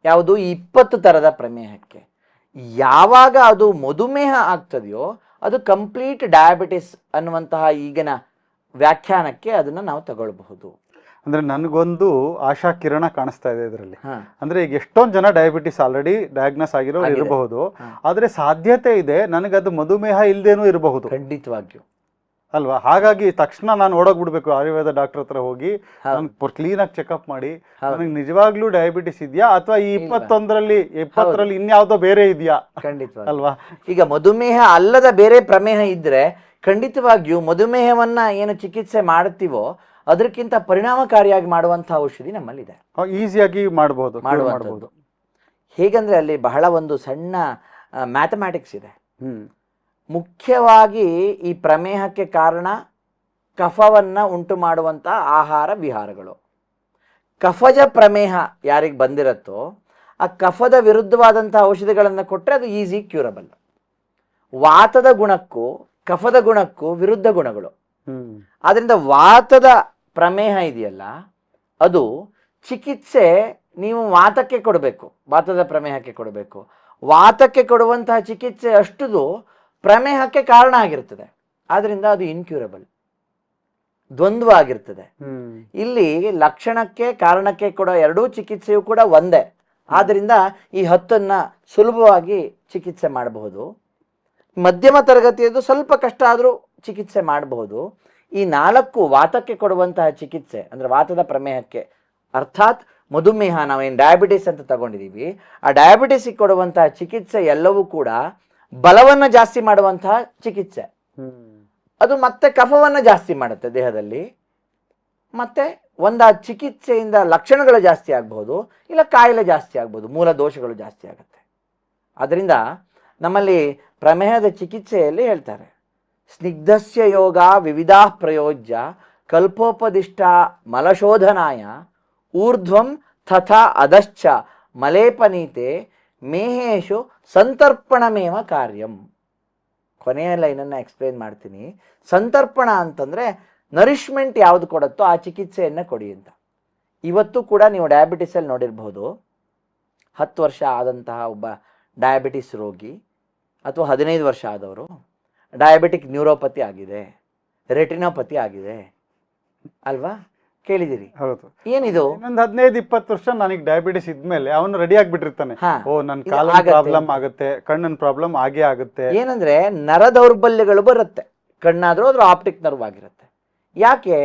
ಯಾವುದು? 20 ಥರದ ಪ್ರಮೇಹಕ್ಕೆ. ಯಾವಾಗ ಅದು ಮಧುಮೇಹ ಆಗ್ತದೆಯೋ ಅದು ಕಂಪ್ಲೀಟ್ ಡಯಾಬಿಟಿಸ್ ಅನ್ನುವಂತಹ ಈಗಿನ ವ್ಯಾಖ್ಯಾನಕ್ಕೆ ಅದನ್ನು ನಾವು ತಗೊಳ್ಬಹುದು. ಅಂದ್ರೆ ನನಗೊಂದು ಆಶಾ ಕಿರಣ ಕಾಣಿಸ್ತಾ ಇದೆ ಇದರಲ್ಲಿ. ಅಂದ್ರೆ ಈಗ ಎಷ್ಟೊಂದು ಜನ ಡಯಾಬಿಟಿಸ್ ಆಲ್ರೆಡಿ ಡಯಾಗ್ನೋಸ್ ಆಗಿರೋ ಇರಬಹುದು, ಆದ್ರೆ ಸಾಧ್ಯತೆ ಇದೆ ನನಗದು ಮಧುಮೇಹ ಇಲ್ದೇನೂ ಇರಬಹುದು. ಖಂಡಿತವಾಗಿಯೂ ಅಲ್ವಾ? ಹಾಗಾಗಿ ತಕ್ಷಣ ನಾನು ಓಡೋಗ್ಬಿಡ್ಬೇಕು ಆಯುರ್ವೇದ ಡಾಕ್ಟರ್ ಹತ್ರ ಹೋಗಿ ಕ್ಲೀನ್ ಆಗಿ ಚೆಕ್ಅಪ್ ಮಾಡಿ ನನಗೆ ನಿಜವಾಗ್ಲೂ ಡಯಾಬಿಟಿಸ್ ಇದೆಯಾ ಅಥವಾ ಈ 20ರಲ್ಲಿ ಇನ್ಯಾವುದೋ ಬೇರೆ ಇದೆಯಾ. ಖಂಡಿತ ಅಲ್ವಾ? ಈಗ ಮಧುಮೇಹ ಅಲ್ಲದ ಬೇರೆ ಪ್ರಮೇಹ ಇದ್ರೆ ಖಂಡಿತವಾಗಿಯೂ ಮಧುಮೇಹವನ್ನ ಏನು ಚಿಕಿತ್ಸೆ ಮಾಡುತ್ತೀವೋ ಅದಕ್ಕಿಂತ ಪರಿಣಾಮಕಾರಿಯಾಗಿ ಮಾಡುವಂತಹ ಔಷಧಿ ನಮ್ಮಲ್ಲಿದೆ, ಈಸಿಯಾಗಿ ಮಾಡಬಹುದು. ಹೇಗಂದ್ರೆ ಅಲ್ಲಿ ಬಹಳ ಒಂದು ಸಣ್ಣ ಮ್ಯಾಥಮ್ಯಾಟಿಕ್ಸ್ ಇದೆ. ಮುಖ್ಯವಾಗಿ ಈ ಪ್ರಮೇಹಕ್ಕೆ ಕಾರಣ ಕಫವನ್ನು ಉಂಟು ಮಾಡುವಂತಹ ಆಹಾರ ವಿಹಾರಗಳು. ಕಫಜ ಪ್ರಮೇಹ ಯಾರಿಗೆ ಬಂದಿರತ್ತೋ ಆ ಕಫದ ವಿರುದ್ಧವಾದಂತಹ ಔಷಧಿಗಳನ್ನು ಕೊಟ್ಟರೆ ಅದು ಈಸಿ ಕ್ಯೂರಬಲ್. ವಾತದ ಗುಣಕ್ಕೂ ಕಫದ ಗುಣಕ್ಕೂ ವಿರುದ್ಧ ಗುಣಗಳು. ಆದ್ದರಿಂದ ವಾತದ ಪ್ರಮೇಹ ಇದೆಯಲ್ಲ, ಅದು ಚಿಕಿತ್ಸೆ ನೀವು ವಾತಕ್ಕೆ ಕೊಡಬೇಕು, ವಾತದ ಪ್ರಮೇಹಕ್ಕೆ ಕೊಡಬೇಕು. ವಾತಕ್ಕೆ ಕೊಡುವಂತಹ ಚಿಕಿತ್ಸೆ ಅಷ್ಟುದು ಪ್ರಮೇಹಕ್ಕೆ ಕಾರಣ ಆಗಿರ್ತದೆ. ಆದ್ರಿಂದ ಅದು ಇನ್ಕ್ಯೂರಬಲ್, ದ್ವಂದ್ವ ಆಗಿರ್ತದೆ. ಇಲ್ಲಿ ಲಕ್ಷಣಕ್ಕೆ ಕಾರಣಕ್ಕೆ ಕೊಡೋ ಎರಡೂ ಚಿಕಿತ್ಸೆಯೂ ಕೂಡ ಒಂದೇ. ಆದ್ರಿಂದ ಈ 10 ಸುಲಭವಾಗಿ ಚಿಕಿತ್ಸೆ ಮಾಡಬಹುದು. ಮಧ್ಯಮ ತರಗತಿಯದು ಸ್ವಲ್ಪ ಕಷ್ಟ ಆದರೂ ಚಿಕಿತ್ಸೆ ಮಾಡಬಹುದು. ಈ 4 ವಾತಕ್ಕೆ ಕೊಡುವಂತಹ ಚಿಕಿತ್ಸೆ ಅಂದರೆ ವಾತದ ಪ್ರಮೇಹಕ್ಕೆ, ಅರ್ಥಾತ್ ಮಧುಮೇಹ, ನಾವೇನು ಡಯಾಬಿಟಿಸ್ ಅಂತ ತಗೊಂಡಿದ್ದೀವಿ, ಆ ಡಯಾಬಿಟಿಸ್ಗೆ ಕೊಡುವಂತಹ ಚಿಕಿತ್ಸೆ ಎಲ್ಲವೂ ಕೂಡ ಬಲವನ್ನು ಜಾಸ್ತಿ ಮಾಡುವಂತಹ ಚಿಕಿತ್ಸೆ. ಅದು ಮತ್ತೆ ಕಫವನ್ನು ಜಾಸ್ತಿ ಮಾಡುತ್ತೆ ದೇಹದಲ್ಲಿ. ಮತ್ತೆ ಆ ಚಿಕಿತ್ಸೆಯಿಂದ ಲಕ್ಷಣಗಳು ಜಾಸ್ತಿ ಆಗ್ಬಹುದು, ಇಲ್ಲ ಕಾಯಿಲೆ ಜಾಸ್ತಿ ಆಗ್ಬೋದು, ಮೂಲ ದೋಷಗಳು ಜಾಸ್ತಿ ಆಗುತ್ತೆ. ಅದರಿಂದ ನಮ್ಮಲ್ಲಿ ಪ್ರಮೇಹದ ಚಿಕಿತ್ಸೆಯಲ್ಲಿ ಹೇಳ್ತಾರೆ, ಸ್ನಿಗ್ಧಸ್ಯ ಯೋಗ ವಿವಿಧಾ ಪ್ರಯೋಜ್ಯ ಕಲ್ಪೋಪದಿಷ್ಟ ಮಲಶೋಧನಾಯ ಊರ್ಧ್ವಂ ತಥಾ ಅಧಶ್ಚ ಮಲೇಪನೀತೆ ಮೇಹೇಶು ಸಂತರ್ಪಣಮೇವ ಕಾರ್ಯಂ. ಕೊನೆಯ ಲೈನನ್ನು ಎಕ್ಸ್ಪ್ಲೇನ್ ಮಾಡ್ತೀನಿ. ಸಂತರ್ಪಣ ಅಂತಂದರೆ ನರಿಶ್ಮೆಂಟ್ ಯಾವುದು ಕೊಡುತ್ತೋ ಆ ಚಿಕಿತ್ಸೆಯನ್ನು ಕೊಡಿ ಅಂತ. ಇವತ್ತು ಕೂಡ ನೀವು ಡಯಾಬಿಟಿಸಲ್ಲಿ ನೋಡಿರ್ಬೋದು, 10 ವರ್ಷ ಆದಂತಹ ಒಬ್ಬ ಡಯಾಬಿಟಿಸ್ ರೋಗಿ ಅಥವಾ 15 ವರ್ಷ ಆದವರು ಡಯಾಬಿಟಿಕ್ ನ್ಯೂರೋಪತಿ ಆಗಿದೆ, ರೆಟಿನೋಪತಿ ಆಗಿದೆ ಅಲ್ವಾ? ಕೇಳಿದಿರಿ? ಹೌದು. ಏನಿದು? ಒಂದು 15-20 ವರ್ಷ ನನಗೆ ಡಯಾಬಿಟಿಸ್ ಇದ್ಮೇಲೆ ಅವನು ರೆಡಿ ಆಗಿಬಿಟ್ಟಿರ್ತಾನೆ, ಓ ನನ್ನ ಕಾಲಿನ ಪ್ರಾಬ್ಲಮ್ ಆಗುತ್ತೆ, ಕಣ್ಣಿನ ಪ್ರಾಬ್ಲಮ್ ಆಗೇ ಆಗುತ್ತೆ. ಏನಂದ್ರೆ ನರ ದೌರ್ಬಲ್ಯಗಳು ಬರುತ್ತೆ, ಕಣ್ಣಾದ್ರೂ ಅದ್ರ ಆಪ್ಟಿಕ್ ನರ್ವ್ ಆಗಿರುತ್ತೆ. ಯಾಕೆ?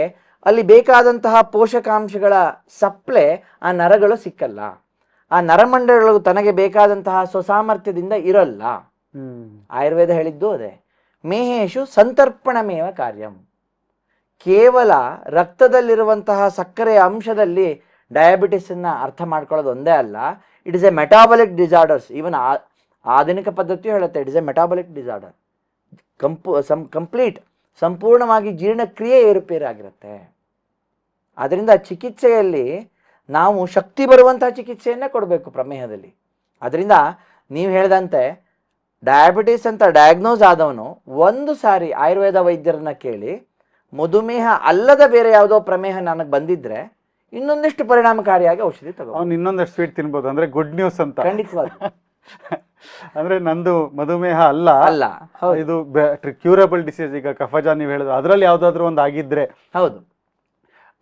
ಅಲ್ಲಿ ಬೇಕಾದಂತಹ ಪೋಷಕಾಂಶಗಳ ಸಪ್ಲೈ ಆ ನರಗಳು ಸಿಕ್ಕಲ್ಲ, ಆ ನರಮಂಡಲಗಳು ತನಗೆ ಬೇಕಾದಂತಹ ಸ್ವಸಾಮರ್ಥ್ಯದಿಂದ ಇರಲ್ಲ. ಆಯುರ್ವೇದ ಹೇಳಿದ್ದು ಅದೇ, ಮೇಹೇಶು ಸಂತರ್ಪಣಮೇವ ಕಾರ್ಯಂ. ಕೇವಲ ರಕ್ತದಲ್ಲಿರುವಂತಹ ಸಕ್ಕರೆಯ ಅಂಶದಲ್ಲಿ ಡಯಾಬಿಟಿಸನ್ನು ಅರ್ಥ ಮಾಡ್ಕೊಳ್ಳೋದು ಒಂದೇ ಅಲ್ಲ, it is A metabolic disorders. Even ಆಧುನಿಕ ಪದ್ಧತಿಯು ಹೇಳುತ್ತೆ it is A metabolic disorder. ಸಂಪೂರ್ಣವಾಗಿ ಜೀರ್ಣಕ್ರಿಯೆ ಏರುಪೇರಾಗಿರುತ್ತೆ. ಅದರಿಂದ ಚಿಕಿತ್ಸೆಯಲ್ಲಿ ನಾವು ಶಕ್ತಿ ಬರುವಂತಹ ಚಿಕಿತ್ಸೆಯನ್ನೇ ಕೊಡಬೇಕು ಪ್ರಮೇಹದಲ್ಲಿ. ಅದರಿಂದ ನೀವು ಹೇಳಿದಂತೆ ಡಯಾಬಿಟಿಸ್ ಅಂತ ಡಯಾಗ್ನೋಸ್ ಆದವನು ಒಂದು ಸಾರಿ ಆಯುರ್ವೇದ ವೈದ್ಯರನ್ನ ಕೇಳಿ ಮಧುಮೇಹ ಅಲ್ಲದ ಬೇರೆ ಯಾವುದೋ ಪ್ರಮೇಹ ನನಗೆ ಬಂದಿದ್ರೆ ಇನ್ನೊಂದಿಷ್ಟು ಪರಿಣಾಮಕಾರಿಯಾಗಿ ಔಷಧಿ ತಗೋ. ಅವ್ನು ಇನ್ನೊಂದಷ್ಟು ಸ್ವೀಟ್ ತಿನ್ಬೋದು ಅಂದ್ರೆ ಗುಡ್ ನ್ಯೂಸ್ ಅಂತ. ಖಂಡಿತವಾಗಿ. ಅಂದ್ರೆ ನಂದು ಮಧುಮೇಹ ಅಲ್ಲ, ಅಲ್ಲ, ಇದು ಕ್ಯೂರಬಲ್ ಡಿಸೀಸ್. ಈಗ ಕಫಜ ನೀವು ಹೇಳಿದ್ರು, ಅದರಲ್ಲಿ ಯಾವ್ದಾದ್ರು ಒಂದು ಆಗಿದ್ರೆ ಹೌದು,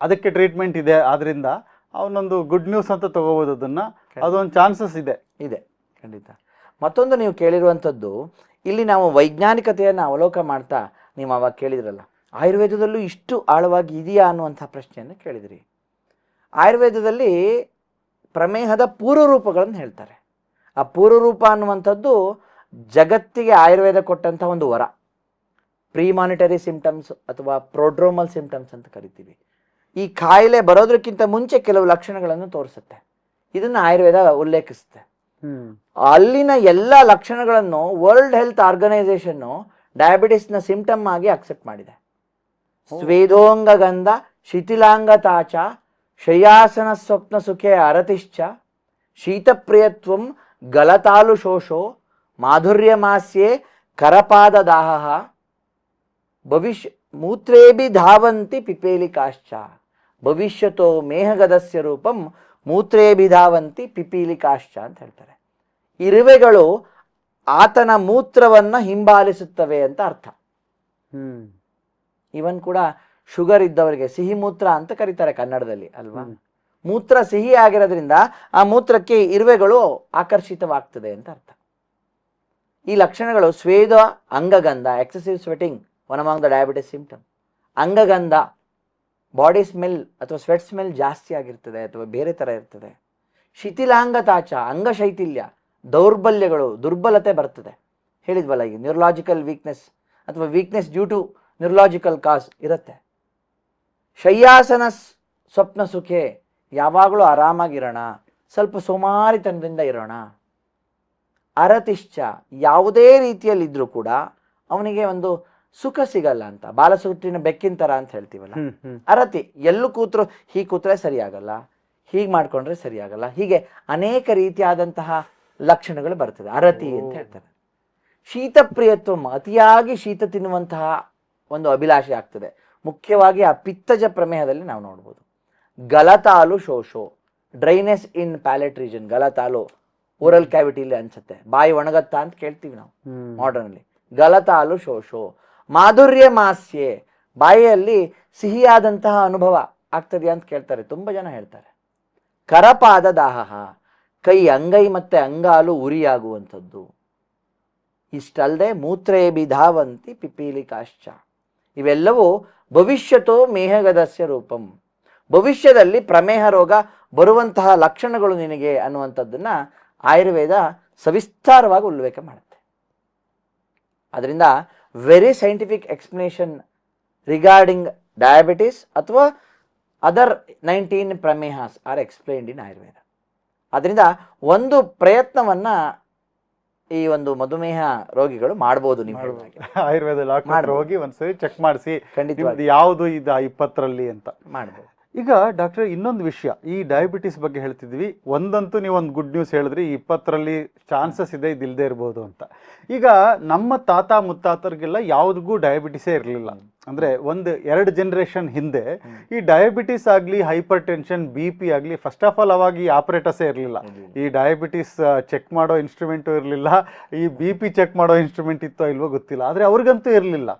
ಅದಕ್ಕೆ ಟ್ರೀಟ್ಮೆಂಟ್ ಇದೆ, ಆದ್ರಿಂದ ಅವನೊಂದು ಗುಡ್ ನ್ಯೂಸ್ ಅಂತ ತಗೋಬಹುದು ಅದನ್ನ. ಅದೊಂದು ಚಾನ್ಸಸ್ ಇದೆ. ಇದೆ ಖಂಡಿತ. ಮತ್ತೊಂದು ನೀವು ಕೇಳಿರುವಂಥದ್ದು, ಇಲ್ಲಿ ನಾವು ವೈಜ್ಞಾನಿಕತೆಯನ್ನು ಅವಲೋಕ ಮಾಡ್ತಾ ನೀವು ಅವಾಗ ಕೇಳಿದ್ರಲ್ಲ, ಆಯುರ್ವೇದದಲ್ಲೂ ಇಷ್ಟು ಆಳವಾಗಿ ಇದೆಯಾ ಅನ್ನುವಂಥ ಪ್ರಶ್ನೆಯನ್ನು ಕೇಳಿದ್ರಿ. ಆಯುರ್ವೇದದಲ್ಲಿ ಪ್ರಮೇಹದ ಪೂರ್ವರೂಪಗಳನ್ನು ಹೇಳ್ತಾರೆ. ಆ ಪೂರ್ವರೂಪ ಅನ್ನುವಂಥದ್ದು ಜಗತ್ತಿಗೆ ಆಯುರ್ವೇದ ಕೊಟ್ಟಂಥ ಒಂದು ವರ. ಪ್ರೀಮಾನಿಟರಿ ಸಿಂಪ್ಟಮ್ಸ್ ಅಥವಾ ಪ್ರೋಡ್ರೋಮಲ್ ಸಿಂಪ್ಟಮ್ಸ್ ಅಂತ ಕರಿತೀವಿ. ಈ ಕಾಯಿಲೆ ಬರೋದಕ್ಕಿಂತ ಮುಂಚೆ ಕೆಲವು ಲಕ್ಷಣಗಳನ್ನು ತೋರಿಸುತ್ತೆ. ಇದನ್ನು ಆಯುರ್ವೇದ ಉಲ್ಲೇಖಿಸುತ್ತೆ. ಅಲ್ಲಿನ ಎಲ್ಲ ಲಕ್ಷಣಗಳನ್ನು ವರ್ಲ್ಡ್ ಹೆಲ್ತ್ ಆರ್ಗನೈಸೇಷನ್ನು ಡಯಾಬಿಟಿಸ್ನ ಸಿಂಪ್ಟಮ್ ಆಗಿ ಅಕ್ಸೆಪ್ಟ್ ಮಾಡಿದೆ. ಸ್ವೇದೋಂಗ ಗಂಧ ಶಿಥಿಲಾಂಗ ತಾಚ ಶಯ್ಯಾಸನ ಸ್ವಪ್ನ ಸುಖೆ ಅರತಿಶ್ಚ ಶೀತಪ್ರಿಯತ್ವಂ ಗಲತಾಲು ಶೋಷೋ ಮಾಧುರ್ಯಮಾಸ್ಯೆ ಕರಪಾದ ದಾಹ ಭವಿಷ್ಯ ಮೂತ್ರೇಭಿ ಧಾವಂತಿ ಪಿಪೀಲಿಕಾಶ್ಚ ಭವಿಷ್ಯತೋ ಮೇಹಗದಸ್ಯ ರೂಪಂ ಮೂತ್ರೇಭಿಧಾವಂತಿ ಪಿಪೀಲಿಕಾಶ್ಚ ಅಂತ ಹೇಳ್ತಾರೆ. ಇರುವೆಗಳು ಆತನ ಮೂತ್ರವನ್ನು ಹಿಂಬಾಲಿಸುತ್ತವೆ ಅಂತ ಅರ್ಥ. ಇವನ್ ಕೂಡ ಶುಗರ್ ಇದ್ದವರಿಗೆ ಸಿಹಿ ಮೂತ್ರ ಅಂತ ಕರೀತಾರೆ ಕನ್ನಡದಲ್ಲಿ ಅಲ್ವಾ. ಮೂತ್ರ ಸಿಹಿ ಆಗಿರೋದ್ರಿಂದ ಆ ಮೂತ್ರಕ್ಕೆ ಇರುವೆಗಳು ಆಕರ್ಷಿತವಾಗ್ತದೆ ಅಂತ ಅರ್ಥ. ಈ ಲಕ್ಷಣಗಳು ಸ್ವೇದ ಅಂಗಗಂಧ, excessive sweating one among the diabetes symptom. ಅಂಗಗಂಧ, ಬಾಡಿ ಸ್ಮೆಲ್ ಅಥವಾ ಸ್ವೆಟ್ ಸ್ಮೆಲ್ ಜಾಸ್ತಿ ಆಗಿರ್ತದೆ ಅಥವಾ ಬೇರೆ ಥರ ಇರ್ತದೆ. ಶಿಥಿಲಾಂಗತಾಚ, ಅಂಗಶೈಥಿಲ್ಯ, ದೌರ್ಬಲ್ಯಗಳು, ದುರ್ಬಲತೆ ಬರ್ತದೆ. ಹೇಳಿದ್ವಲ್ಲ ಈಗ, ನ್ಯೂರಲಾಜಿಕಲ್ ವೀಕ್ನೆಸ್ ಅಥವಾ ವೀಕ್ನೆಸ್ ಡ್ಯೂ ಟು ನ್ಯೂರಲಾಜಿಕಲ್ ಕಾಸ್ ಇರುತ್ತೆ. ಶಯ್ಯಾಸನ ಸ್ವಪ್ನ ಸುಖೆ, ಯಾವಾಗಲೂ ಆರಾಮಾಗಿರೋಣ, ಸ್ವಲ್ಪ ಸೋಮಾರಿತನದಿಂದ ಇರೋಣ. ಅರತಿಶ್ಚ, ಯಾವುದೇ ರೀತಿಯಲ್ಲಿದ್ದರೂ ಕೂಡ ಅವನಿಗೆ ಒಂದು ಸುಖ ಸಿಗಲ್ಲ ಅಂತ, ಬಾಲಸುಟ್ಟಿನ ಬೆಕ್ಕಿನ ಥರ ಅಂತ ಹೇಳ್ತೀವಲ್ಲ. ಅರತಿ, ಎಲ್ಲೂ ಕೂತ್ರು ಹೀಗೆ ಕೂತ್ರೆ ಸರಿಯಾಗಲ್ಲ, ಹೀಗೆ ಮಾಡ್ಕೊಂಡ್ರೆ ಸರಿಯಾಗಲ್ಲ, ಹೀಗೆ ಅನೇಕ ರೀತಿಯಾದಂತಹ ಲಕ್ಷಣಗಳು ಬರ್ತದೆ, ಅರತಿ ಅಂತ ಹೇಳ್ತಾರೆ. ಶೀತಪ್ರಿಯತ್ವ, ಅತಿಯಾಗಿ ಶೀತ ತಿನ್ನುವಂತಹ ಒಂದು ಅಭಿಲಾಷೆ ಆಗ್ತದೆ. ಮುಖ್ಯವಾಗಿ ಆ ಪಿತ್ತಜ ಪ್ರಮೇಹದಲ್ಲಿ ನಾವು ನೋಡ್ಬೋದು. ಗಲತಾಲು ಶೋಷೋ, ಡ್ರೈನೆಸ್ ಇನ್ ಪ್ಯಾಲೆಟ್ ರೀಜನ್. ಗಲತಾಲು ಓರಲ್ ಕ್ಯಾವಿಟಿಲಿ ಅನ್ಸುತ್ತೆ, ಬಾಯಿ ಒಣಗತ್ತಾ ಅಂತ ಕೇಳ್ತೀವಿ ನಾವು ಮಾಡರ್ನ್ ಅಲ್ಲಿ. ಗಲತಾಲು ಶೋಷೋ ಮಾಧುರ್ಯ ಮಾಸ್ಯೆ, ಬಾಯಿಯಲ್ಲಿ ಸಿಹಿಯಾದಂತಹ ಅನುಭವ ಆಗ್ತದೆ ಅಂತ ಕೇಳ್ತಾರೆ, ತುಂಬ ಜನ ಹೇಳ್ತಾರೆ. ಕರಪಾದ ದಾಹ, ಕೈ ಅಂಗೈ ಮತ್ತೆ ಅಂಗಾಲು ಉರಿಯಾಗುವಂಥದ್ದು. ಇಷ್ಟಲ್ಲದೆ ಮೂತ್ರೇಭಿಧಾವಂತಿ ಪಿಪೀಲಿಕಾಶ್ಚ, ಇವೆಲ್ಲವೂ ಭವಿಷ್ಯತೋ ಮೇಹಗದಸ್ಯ ರೂಪಂ, ಭವಿಷ್ಯದಲ್ಲಿ ಪ್ರಮೇಹ ರೋಗ ಬರುವಂತಹ ಲಕ್ಷಣಗಳು ನಿನಗೆ ಅನ್ನುವಂಥದ್ದನ್ನ ಆಯುರ್ವೇದ ಸವಿಸ್ತಾರವಾಗಿ ಉಲ್ಲೇಖ ಮಾಡುತ್ತೆ. ಅದರಿಂದ very scientific explanation regarding diabetes ಅಥವಾ ಅದರ್ 19 ಪ್ರಮೇಹಾಸ್ ಆರ್ ಎಕ್ಸ್ಪ್ಲೈನ್ಡ್ ಇನ್ ಆಯುರ್ವೇದ. ಅದರಿಂದ ಒಂದು ಪ್ರಯತ್ನವನ್ನ ಈ ಒಂದು ಮಧುಮೇಹ ರೋಗಿಗಳು ಮಾಡ್ಬೋದು. ನೀವು ಆಯುರ್ವೇದ ಹೋಗಿ ಒಂದ್ಸರಿ ಚೆಕ್ ಮಾಡಿಸಿ, ಖಂಡಿತವಾಗಿ ಯಾವುದು ಇದು 20ರಲ್ಲಿ ಅಂತ ಮಾಡ್ಬೋದು. ಈಗ ಡಾಕ್ಟರ್, ಇನ್ನೊಂದು ವಿಷಯ, ಈ ಡಯಾಬಿಟಿಸ್ ಬಗ್ಗೆ ಹೇಳ್ತಿದ್ವಿ. ಒಂದಂತೂ ನೀವು ಒಂದು ಗುಡ್ ನ್ಯೂಸ್ ಹೇಳಿದ್ರಿ, 20ರಲ್ಲಿ ಚಾನ್ಸಸ್ ಇದೆ ಇದಿಲ್ಲದೆ ಇರ್ಬೋದು ಅಂತ. ಈಗ ನಮ್ಮ ತಾತ ಮುತ್ತಾತರಿಗೆಲ್ಲ ಯಾವುದಿಗೂ ಡಯಾಬಿಟಿಸೇ ಇರಲಿಲ್ಲ. ಅಂದರೆ 1-2 ಜನರೇಷನ್ ಹಿಂದೆ ಈ ಡಯಾಬಿಟಿಸ್ ಆಗಲಿ, ಹೈಪರ್ ಟೆನ್ಷನ್, BP ಆಗಲಿ, ಫಸ್ಟ್ ಆಫ್ ಆಲ್ ಅವಾಗ ಈ ಆಪರೇಟರ್ಸೇ ಇರಲಿಲ್ಲ. ಈ ಡಯಾಬಿಟಿಸ್ ಚೆಕ್ ಮಾಡೋ ಇನ್ಸ್ಟ್ರೂಮೆಂಟು ಇರಲಿಲ್ಲ, ಈ BP ಚೆಕ್ ಮಾಡೋ ಇನ್ಸ್ಟ್ರೂಮೆಂಟ್ ಇತ್ತೋ ಇಲ್ವೋ ಗೊತ್ತಿಲ್ಲ, ಆದರೆ ಅವ್ರಿಗಂತೂ ಇರಲಿಲ್ಲ.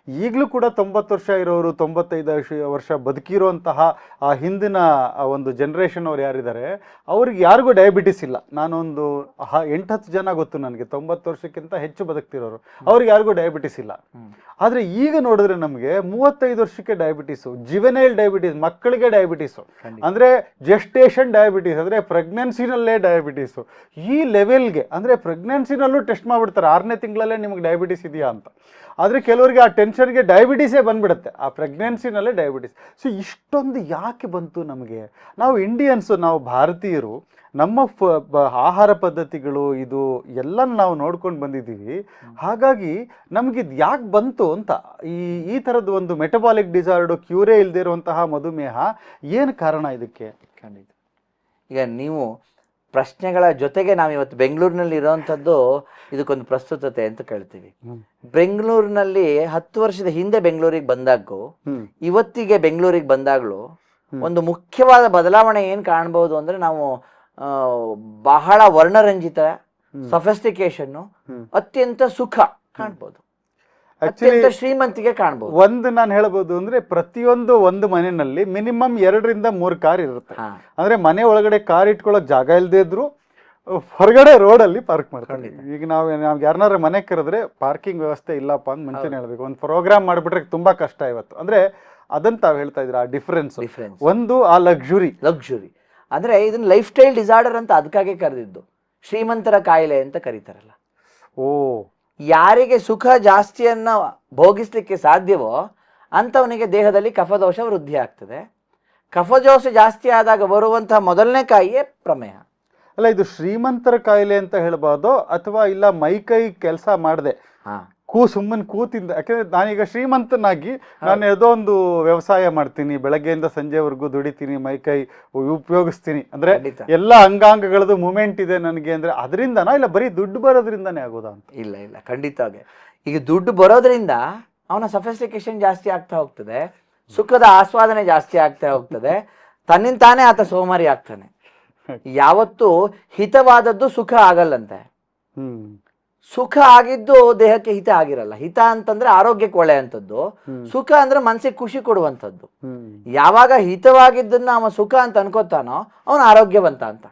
ಈಗಲೂ ಕೂಡ 90 ವರ್ಷ ಇರೋರು, 95 ವರ್ಷ ಬದುಕಿರುವಂತಹ ಆ ಹಿಂದಿನ ಒಂದು ಜನ್ರೇಷನ್ ಅವ್ರು ಯಾರಿದ್ದಾರೆ, ಅವ್ರಿಗೆ ಯಾರಿಗೂ ಡಯಾಬಿಟಿಸ್ ಇಲ್ಲ. ನಾನೊಂದು 8-10 ಜನ ಗೊತ್ತು ನನಗೆ, 90 ವರ್ಷಕ್ಕಿಂತ ಹೆಚ್ಚು ಬದುಕ್ತಿರೋರು, ಅವ್ರಿಗೆ ಯಾರಿಗೂ ಡಯಾಬಿಟಿಸ್ ಇಲ್ಲ. ಆದರೆ ಈಗ ನೋಡಿದ್ರೆ ನಮಗೆ 35 ವರ್ಷಕ್ಕೆ ಡಯಾಬಿಟಿಸು, ಜಿವೆನೈಲ್ ಡಯಾಬಿಟಿಸ್, ಮಕ್ಕಳಿಗೆ ಡಯಾಬಿಟಿಸು, ಅಂದರೆ ಜೆಸ್ಟೇಷನ್ ಡಯಾಬಿಟಿಸ್, ಅಂದರೆ ಪ್ರೆಗ್ನೆನ್ಸಿನಲ್ಲೇ ಡಯಾಬಿಟಿಸು, ಈ ಲೆವೆಲ್ಗೆ, ಅಂದರೆ ಪ್ರೆಗ್ನೆನ್ಸಿನಲ್ಲೂ ಟೆಸ್ಟ್ ಮಾಡಿಬಿಡ್ತಾರೆ 6ನೇ ತಿಂಗಳಲ್ಲೇ ನಿಮಗೆ ಡಯಾಬಿಟಿಸ್ ಇದೆಯಾ ಅಂತ. ಆದರೆ ಕೆಲವರಿಗೆ ಆ ಟೆನ್ಷನ್ಗೆ ಡಯಾಬಿಟಿಸೇ ಬಂದ್ಬಿಡುತ್ತೆ, ಆ ಪ್ರೆಗ್ನೆನ್ಸಿನಲ್ಲೇ ಡಯಾಬಿಟಿಸ್. ಸೊ ಇಷ್ಟೊಂದು ಯಾಕೆ ಬಂತು ನಮಗೆ? ನಾವು ಇಂಡಿಯನ್ಸು, ನಾವು ಭಾರತೀಯರು, ನಮ್ಮ ಆಹಾರ ಪದ್ಧತಿಗಳು ಇದು ಎಲ್ಲ ನಾವು ನೋಡ್ಕೊಂಡು ಬಂದಿದ್ದೀವಿ. ಹಾಗಾಗಿ ನಮಗಿದು ಯಾಕೆ ಬಂತು ಅಂತ, ಈ ಥರದ್ದು ಒಂದು ಮೆಟಬಾಲಿಕ್ ಡಿಸಾರ್ಡು, ಕ್ಯೂರೇ ಇಲ್ಲದೆ ಇರುವಂತಹ ಮಧುಮೇಹ ಏನು ಕಾರಣ ಇದಕ್ಕೆ? ಖಂಡಿತ. ಈಗ ನೀವು ಪ್ರಶ್ನೆಗಳ ಜೊತೆಗೆ ನಾವು ಇವತ್ತು ಬೆಂಗಳೂರಿನಲ್ಲಿ ಇರೋವಂಥದ್ದು ಇದಕ್ಕೊಂದು ಪ್ರಸ್ತುತತೆ ಅಂತ ಕೇಳ್ತೀವಿ. ಬೆಂಗಳೂರಿನಲ್ಲಿ 10 ವರ್ಷದ ಹಿಂದೆ ಬೆಂಗಳೂರಿಗೆ ಬಂದಾಗೂ ಇವತ್ತಿಗೆ ಬೆಂಗಳೂರಿಗೆ ಬಂದಾಗ್ಲೂ ಒಂದು ಮುಖ್ಯವಾದ ಬದಲಾವಣೆ ಏನ್ ಕಾಣಬಹುದು ಅಂದ್ರೆ, ನಾವು ಬಹಳ ವರ್ಣರಂಜಿತ, ಸೊಫಿಸ್ಟಿಕೇಶನ್, ಅತ್ಯಂತ ಸುಖ ಕಾಣ್ಬೋದು, ಅತ್ಯಂತ ಶ್ರೀಮಂತಿಗೆ ಕಾಣ್ಬೋದು. ಒಂದು ನಾನು ಹೇಳ್ಬೋದು ಅಂದ್ರೆ, ಒಂದು ಮನೆಯಲ್ಲಿ ಮಿನಿಮಮ್ 2 ರಿಂದ 3 ಕಾರ್ ಇರುತ್ತೆ. ಅಂದ್ರೆ ಮನೆ ಒಳಗಡೆ ಕಾರ್ ಇಟ್ಕೊಳಕ್ ಜಾಗ ಇಲ್ಲದೆ ಇದ್ರು ಹೊರಗಡೆ ರೋಡಲ್ಲಿ ಪಾರ್ಕ್ ಮಾಡ್ತಾರೆ. ಈಗ ನಾವು ಯಾರನ್ನಾರ ಮನೆ ಕರೆದ್ರೆ ಪಾರ್ಕಿಂಗ್ ವ್ಯವಸ್ಥೆ ಇಲ್ಲಪ್ಪ ಅಂತ ಮುಂಚೆನೆ ಹೇಳ್ಬೇಕು. ಒಂದು ಪ್ರೋಗ್ರಾಮ್ ಮಾಡ್ಬಿಟ್ರೆ ತುಂಬಾ ಕಷ್ಟ ಇವತ್ತು. ಅಂದ್ರೆ ಅದನ್ನ ತಾವ್ ಹೇಳ್ತಾ ಇದ್ರ ಆ ಡಿಫ್ರೆನ್ಸ್. ಒಂದು ಆ ಲಕ್ಸುರಿ ಅಂದ್ರೆ ಇದನ್ನ ಲೈಫ್ ಸ್ಟೈಲ್ ಡಿಸಾರ್ಡರ್ ಅಂತ ಅದಕ್ಕಾಗೆ ಕರೆದಿದ್ದು. ಶ್ರೀಮಂತರ ಕಾಯಿಲೆ ಅಂತ ಕರೀತಾರಲ್ಲ. ಓ, ಯಾರಿಗೆ ಸುಖ ಜಾಸ್ತಿಯನ್ನ ಭೋಗಿಸ್ಲಿಕ್ಕೆ ಸಾಧ್ಯವೋ ಅಂತವನಿಗೆ ದೇಹದಲ್ಲಿ ಕಫದೋಷ ವೃದ್ಧಿ ಆಗ್ತದೆ. ಕಫದೋಷ ಜಾಸ್ತಿ ಆದಾಗ ಬರುವಂತಹ ಮೊದಲನೇ ಕಾಯಿಲೆ ಪ್ರಮೇಹ. ಅಲ್ಲ, ಇದು ಶ್ರೀಮಂತರ ಕಾಯಿಲೆ ಅಂತ ಹೇಳ್ಬೋದು, ಅಥವಾ ಇಲ್ಲ ಮೈಕೈ ಕೆಲಸ ಮಾಡದೆ ಸುಮ್ಮನೆ ಕೂತಿಂದ. ಯಾಕಂದ್ರೆ ನಾನೀಗ ಶ್ರೀಮಂತನಾಗಿ ನಾನು ಯಾವುದೋ ಒಂದು ವ್ಯವಸಾಯ ಮಾಡ್ತೀನಿ, ಬೆಳಗ್ಗೆಯಿಂದ ಸಂಜೆವರೆಗೂ ದುಡಿತೀನಿ, ಮೈಕೈ ಉಪಯೋಗಿಸ್ತೀನಿ, ಅಂದ್ರೆ ಎಲ್ಲ ಅಂಗಾಂಗಗಳದ್ದು ಮೂಮೆಂಟ್ ಇದೆ ನನಗೆ ಅಂದ್ರೆ ಅದರಿಂದನಾ ಇಲ್ಲ ಬರೀ ದುಡ್ಡು ಬರೋದ್ರಿಂದಾನೇ ಆಗೋದಾ ಅಂತ? ಇಲ್ಲ, ಖಂಡಿತವಾಗಿ. ಈಗ ದುಡ್ಡು ಬರೋದ್ರಿಂದ ಅವನ ಸಫಿಸ್ಟಿಕೇಶನ್ ಜಾಸ್ತಿ ಆಗ್ತಾ ಹೋಗ್ತದೆ, ಸುಖದ ಆಸ್ವಾದನೆ ಜಾಸ್ತಿ ಆಗ್ತಾ ಹೋಗ್ತದೆ, ತನ್ನಿಂತಾನೇ ಆತ ಸೋಮಾರಿ ಆಗ್ತಾನೆ. ಯಾವತ್ತು ಹಿತವಾದದ್ದು ಸುಖ ಆಗಲ್ಲಂತೆ. ಸುಖ ಆಗಿದ್ದು ದೇಹಕ್ಕೆ ಹಿತ ಆಗಿರಲ್ಲ. ಹಿತ ಅಂತಂದ್ರೆ ಆರೋಗ್ಯಕ್ಕೆ ಒಳ್ಳೆಯಂಥದ್ದು, ಸುಖ ಅಂದ್ರೆ ಮನಸ್ಸಿಗೆ ಖುಷಿ ಕೊಡುವಂಥದ್ದು. ಯಾವಾಗ ಹಿತವಾಗಿದ್ದನ್ನ ಅವನ ಸುಖ ಅಂತ ಅನ್ಕೋತಾನೋ ಅವನ ಆರೋಗ್ಯವಂತ ಅಂತ.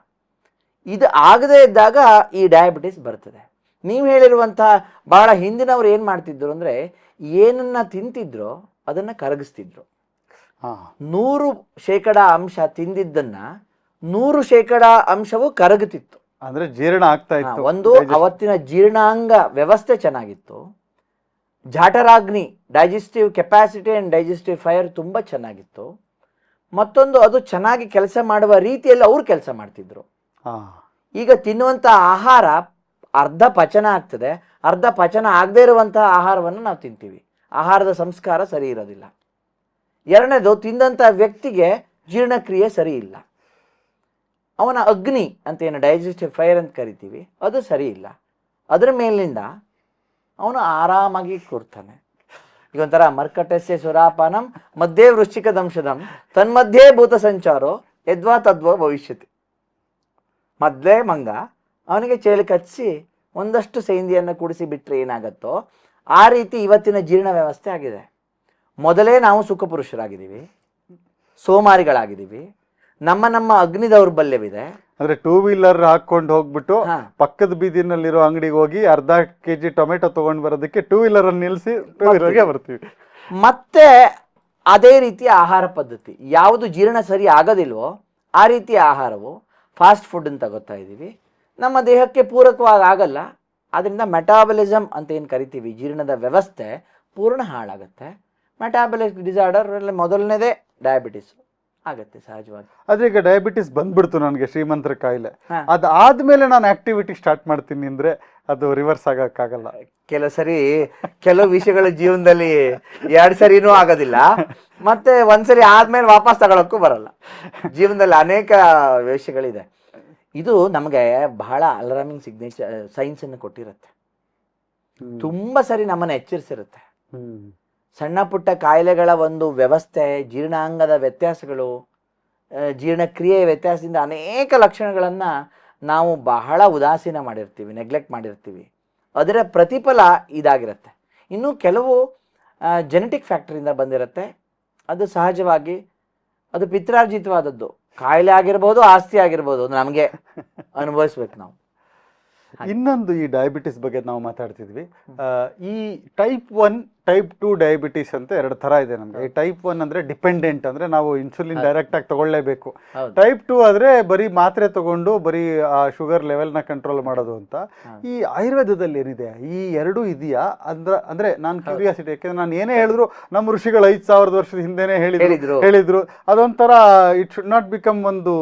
ಇದು ಆಗದೆ ಇದ್ದಾಗ ಈ ಡಯಾಬಿಟಿಸ್ ಬರ್ತದೆ. ನೀವು ಹೇಳಿರುವಂತಹ ಬಹಳ ಹಿಂದಿನವ್ರು ಏನ್ ಮಾಡ್ತಿದ್ರು ಅಂದ್ರೆ, ಏನನ್ನ ತಿಂತಿದ್ರು ಅದನ್ನ ಕರಗಿಸ್ತಿದ್ರು. 100% ಅಂಶ ತಿಂದಿದ್ದನ್ನ 100% ಅಂಶವು ಕರಗುತ್ತಿತ್ತು. ಅಂದ್ರೆ ಜೀರ್ಣ ಆಗ್ತಾ ಇತ್ತು. ಒಂದು ಅವತ್ತಿನ ಜೀರ್ಣಾಂಗ ವ್ಯವಸ್ಥೆ ಚೆನ್ನಾಗಿತ್ತು. ಜಾಠರಾಗ್ನಿ, digestive capacity and digestive fire ತುಂಬಾ ಚೆನ್ನಾಗಿತ್ತು. ಮತ್ತೊಂದು, ಅದು ಚೆನ್ನಾಗಿ ಕೆಲಸ ಮಾಡುವ ರೀತಿಯಲ್ಲಿ ಅವ್ರು ಕೆಲಸ ಮಾಡ್ತಿದ್ರು. ಈಗ ತಿನ್ನುವಂತ ಆಹಾರ ಅರ್ಧ ಪಚನ ಆಗ್ತದೆ, ಅರ್ಧ ಪಚನ ಆಗದೆ ಇರುವಂತಹ ಆಹಾರವನ್ನು ನಾವು ತಿಂತೀವಿ. ಆಹಾರದ ಸಂಸ್ಕಾರ ಸರಿ ಇರೋದಿಲ್ಲ. ಎರಡನೇದು, ತಿಂದಂತ ವ್ಯಕ್ತಿಗೆ ಜೀರ್ಣಕ್ರಿಯೆ ಸರಿ ಇಲ್ಲ. ಅವನ ಅಗ್ನಿ ಅಂತ ಏನು ಡೈಜೆಸ್ಟಿವ್ ಫೈರ್ ಅಂತ ಕರಿತೀವಿ ಅದು ಸರಿ ಇಲ್ಲ. ಅದರ ಮೇಲಿಂದ ಅವನು ಆರಾಮಾಗಿ ಕೂರ್ತಾನೆ. ಈಗ ಒಂಥರ ಮರ್ಕಟಸ್ಯ ಸುರಾಪಾನಂ ಮಧ್ಯೆ ವೃಶ್ಚಿಕ ದಂಶದಂ ತನ್ಮಧ್ಯೆ ಭೂತ ಸಂಚಾರೋ ಯದ್ವಾ ತದ್ವಾ ಭವಿಷ್ಯತಿ. ಮೊದಲೇ ಮಂಗ, ಅವನಿಗೆ ಚೇಳು ಕಚ್ಚಿಸಿ ಒಂದಷ್ಟು ಸೇಂದಿಯನ್ನು ಕುಡಿಸಿ ಬಿಟ್ರೆ ಏನಾಗತ್ತೋ ಆ ರೀತಿ ಇವತ್ತಿನ ಜೀರ್ಣ ವ್ಯವಸ್ಥೆ ಆಗಿದೆ. ಮೊದಲೇ ನಾವು ಸುಖ ಪುರುಷರಾಗಿದ್ದೀವಿ, ಸೋಮಾರಿಗಳಾಗಿದ್ದೀವಿ, ನಮ್ಮ ಅಗ್ನಿ ದೌರ್ಬಲ್ಯವಿದೆ. ಅಂದ್ರೆ 2 ವೀಲರ್ ಹಾಕೊಂಡು ಹೋಗ್ಬಿಟ್ಟು ಪಕ್ಕದ ಬೀದಿನಲ್ಲಿರೋ ಅಂಗಡಿಗೆ ಹೋಗಿ ಅರ್ಧ ಕೆಜಿ ಟೊಮೆಟೊ ತಗೊಂಡ್ ಬರೋದಕ್ಕೆ 2 ವೀಲರ್ ಅನ್ನು ನಿಲ್ಲಿಸಿ 2 ವೀಲರ್ಗೆ ಬರ್ತೀವಿ. ಮತ್ತೆ ಅದೇ ರೀತಿಯ ಆಹಾರ ಪದ್ಧತಿ, ಯಾವುದು ಜೀರ್ಣ ಸರಿ ಆಗೋದಿಲ್ವೋ ಆ ರೀತಿಯ ಆಹಾರವು ಫಾಸ್ಟ್ ಫುಡ್ ಅಂತ ತಗೋತಾ ಇದ್ದೀವಿ. ನಮ್ಮ ದೇಹಕ್ಕೆ ಪೂರಕವಾಗಿ ಆಗಲ್ಲ. ಅದರಿಂದ ಮೆಟಾಬಲಿಸಮ್ ಅಂತ ಏನು ಕರಿತೀವಿ, ಜೀರ್ಣದ ವ್ಯವಸ್ಥೆ ಪೂರ್ಣ ಹಾಳಾಗುತ್ತೆ. ಮೆಟಾಬಲಿಕ್ ಡಿಸಾರ್ಡರ್ ಮೊದಲನೇದೇ ಡಯಾಬಿಟಿಸ್ ಆಗತ್ತೆ ಸಹಜವಾಗಿ. ಆದ್ರೆ ಈಗ ಡಯಾಬಿಟಿಸ್ ಬಂದ್ಬಿಡ್ತು ನನಗೆ, ಶ್ರೀಮಂತರ ಕಾಯಿಲೆ. ಅದಾದ್ಮೇಲೆ ನಾನು ಆಕ್ಟಿವಿಟಿ ಸ್ಟಾರ್ಟ್ ಮಾಡ್ತೀನಿ ಅಂದ್ರೆ ಅದು ರಿವರ್ಸ್ ಆಗಕ್ಕಾಗಲ್ಲ. ಕೆಲವು ವಿಷಯಗಳ ಜೀವನದಲ್ಲಿ 2 ಸರಿನೂ ಆಗೋದಿಲ್ಲ, ಮತ್ತೆ ಒಂದ್ಸರಿ ಆದ್ಮೇಲೆ ವಾಪಸ್ ತಗೊಳಕ್ಕೂ ಬರಲ್ಲ. ಜೀವನದಲ್ಲಿ ಅನೇಕ ವಿಷಯಗಳಿದೆ. ಇದು ನಮಗೆ ಬಹಳ ಅಲಾರ್ಮಿಂಗ್ ಸೈನ್ಸ್ ಅನ್ನು ಕೊಟ್ಟಿರುತ್ತೆ. ತುಂಬಾ ಸರಿ ನಮ್ಮನ್ನ ಎಚ್ಚರಿಸಿರುತ್ತೆ. ಸಣ್ಣ ಪುಟ್ಟ ಕಾಯಿಲೆಗಳ ಒಂದು ವ್ಯವಸ್ಥೆ, ಜೀರ್ಣಾಂಗದ ವ್ಯತ್ಯಾಸಗಳು, ಜೀರ್ಣಕ್ರಿಯೆಯ ವ್ಯತ್ಯಾಸದಿಂದ ಅನೇಕ ಲಕ್ಷಣಗಳನ್ನು ನಾವು ಬಹಳ ಉದಾಸೀನ ಮಾಡಿರ್ತೀವಿ, ನೆಗ್ಲೆಕ್ಟ್ ಮಾಡಿರ್ತೀವಿ. ಅದರ ಪ್ರತಿಫಲ ಇದಾಗಿರುತ್ತೆ. ಇನ್ನು ಕೆಲವು ಜೆನೆಟಿಕ್ ಫ್ಯಾಕ್ಟರಿಂದ ಬಂದಿರುತ್ತೆ. ಅದು ಸಹಜವಾಗಿ ಅದು ಪಿತ್ರಾರ್ಜಿತವಾದದ್ದು. ಕಾಯಿಲೆ ಆಗಿರ್ಬೋದು, ಆಸ್ತಿ ಆಗಿರ್ಬೋದು, ಅದು ನಮಗೆ ಅನುಭವಿಸ್ಬೇಕು ನಾವು. ಇನ್ನೊಂದು, ಈ ಡಯಾಬಿಟಿಸ್ ಬಗ್ಗೆ ನಾವು ಮಾತಾಡ್ತಿದ್ವಿ. ಈ ಟೈಪ್ 1 ಟೈಪ್ 2 ಡಯಾಬಿಟಿಸ್ ಅಂತ 2 ಥರ ಇದೆ ನಮಗೆ. ಈ ಟೈಪ್ 1 ಅಂದ್ರೆ ಡಿಪೆಂಡೆಂಟ್, ಅಂದ್ರೆ ನಾವು ಇನ್ಸುಲಿನ್ ಡೈರೆಕ್ಟ್ ಆಗಿ ತಗೊಳ್ಳೇಬೇಕು. ಟೈಪ್ 2 ಆದ್ರೆ ಬರೀ ಮಾತ್ರೆ ತಗೊಂಡು ಬರೀ ಆ ಶುಗರ್ ಲೆವೆಲ್ನ ಕಂಟ್ರೋಲ್ ಮಾಡೋದು ಅಂತ. ಈ ಆಯುರ್ವೇದದಲ್ಲಿ ಏನಿದೆ, ಈ 2 ಇದೆಯಾ ಅಂದ್ರೆ ನಾನು ಕ್ಯೂರಿಯಾಸಿಟಿ, ಯಾಕಂದ್ರೆ ನಾನು ಏನೇ ಹೇಳಿದ್ರು ನಮ್ಮ ಋಷಿಗಳು 5000 ವರ್ಷದ ಹಿಂದೆನೆ ಹೇಳಿದ್ರು ಅದೊಂಥರ ಇಟ್ ಶುಡ್ ನಾಟ್ ಬಿಕಮ್ ಒಂದು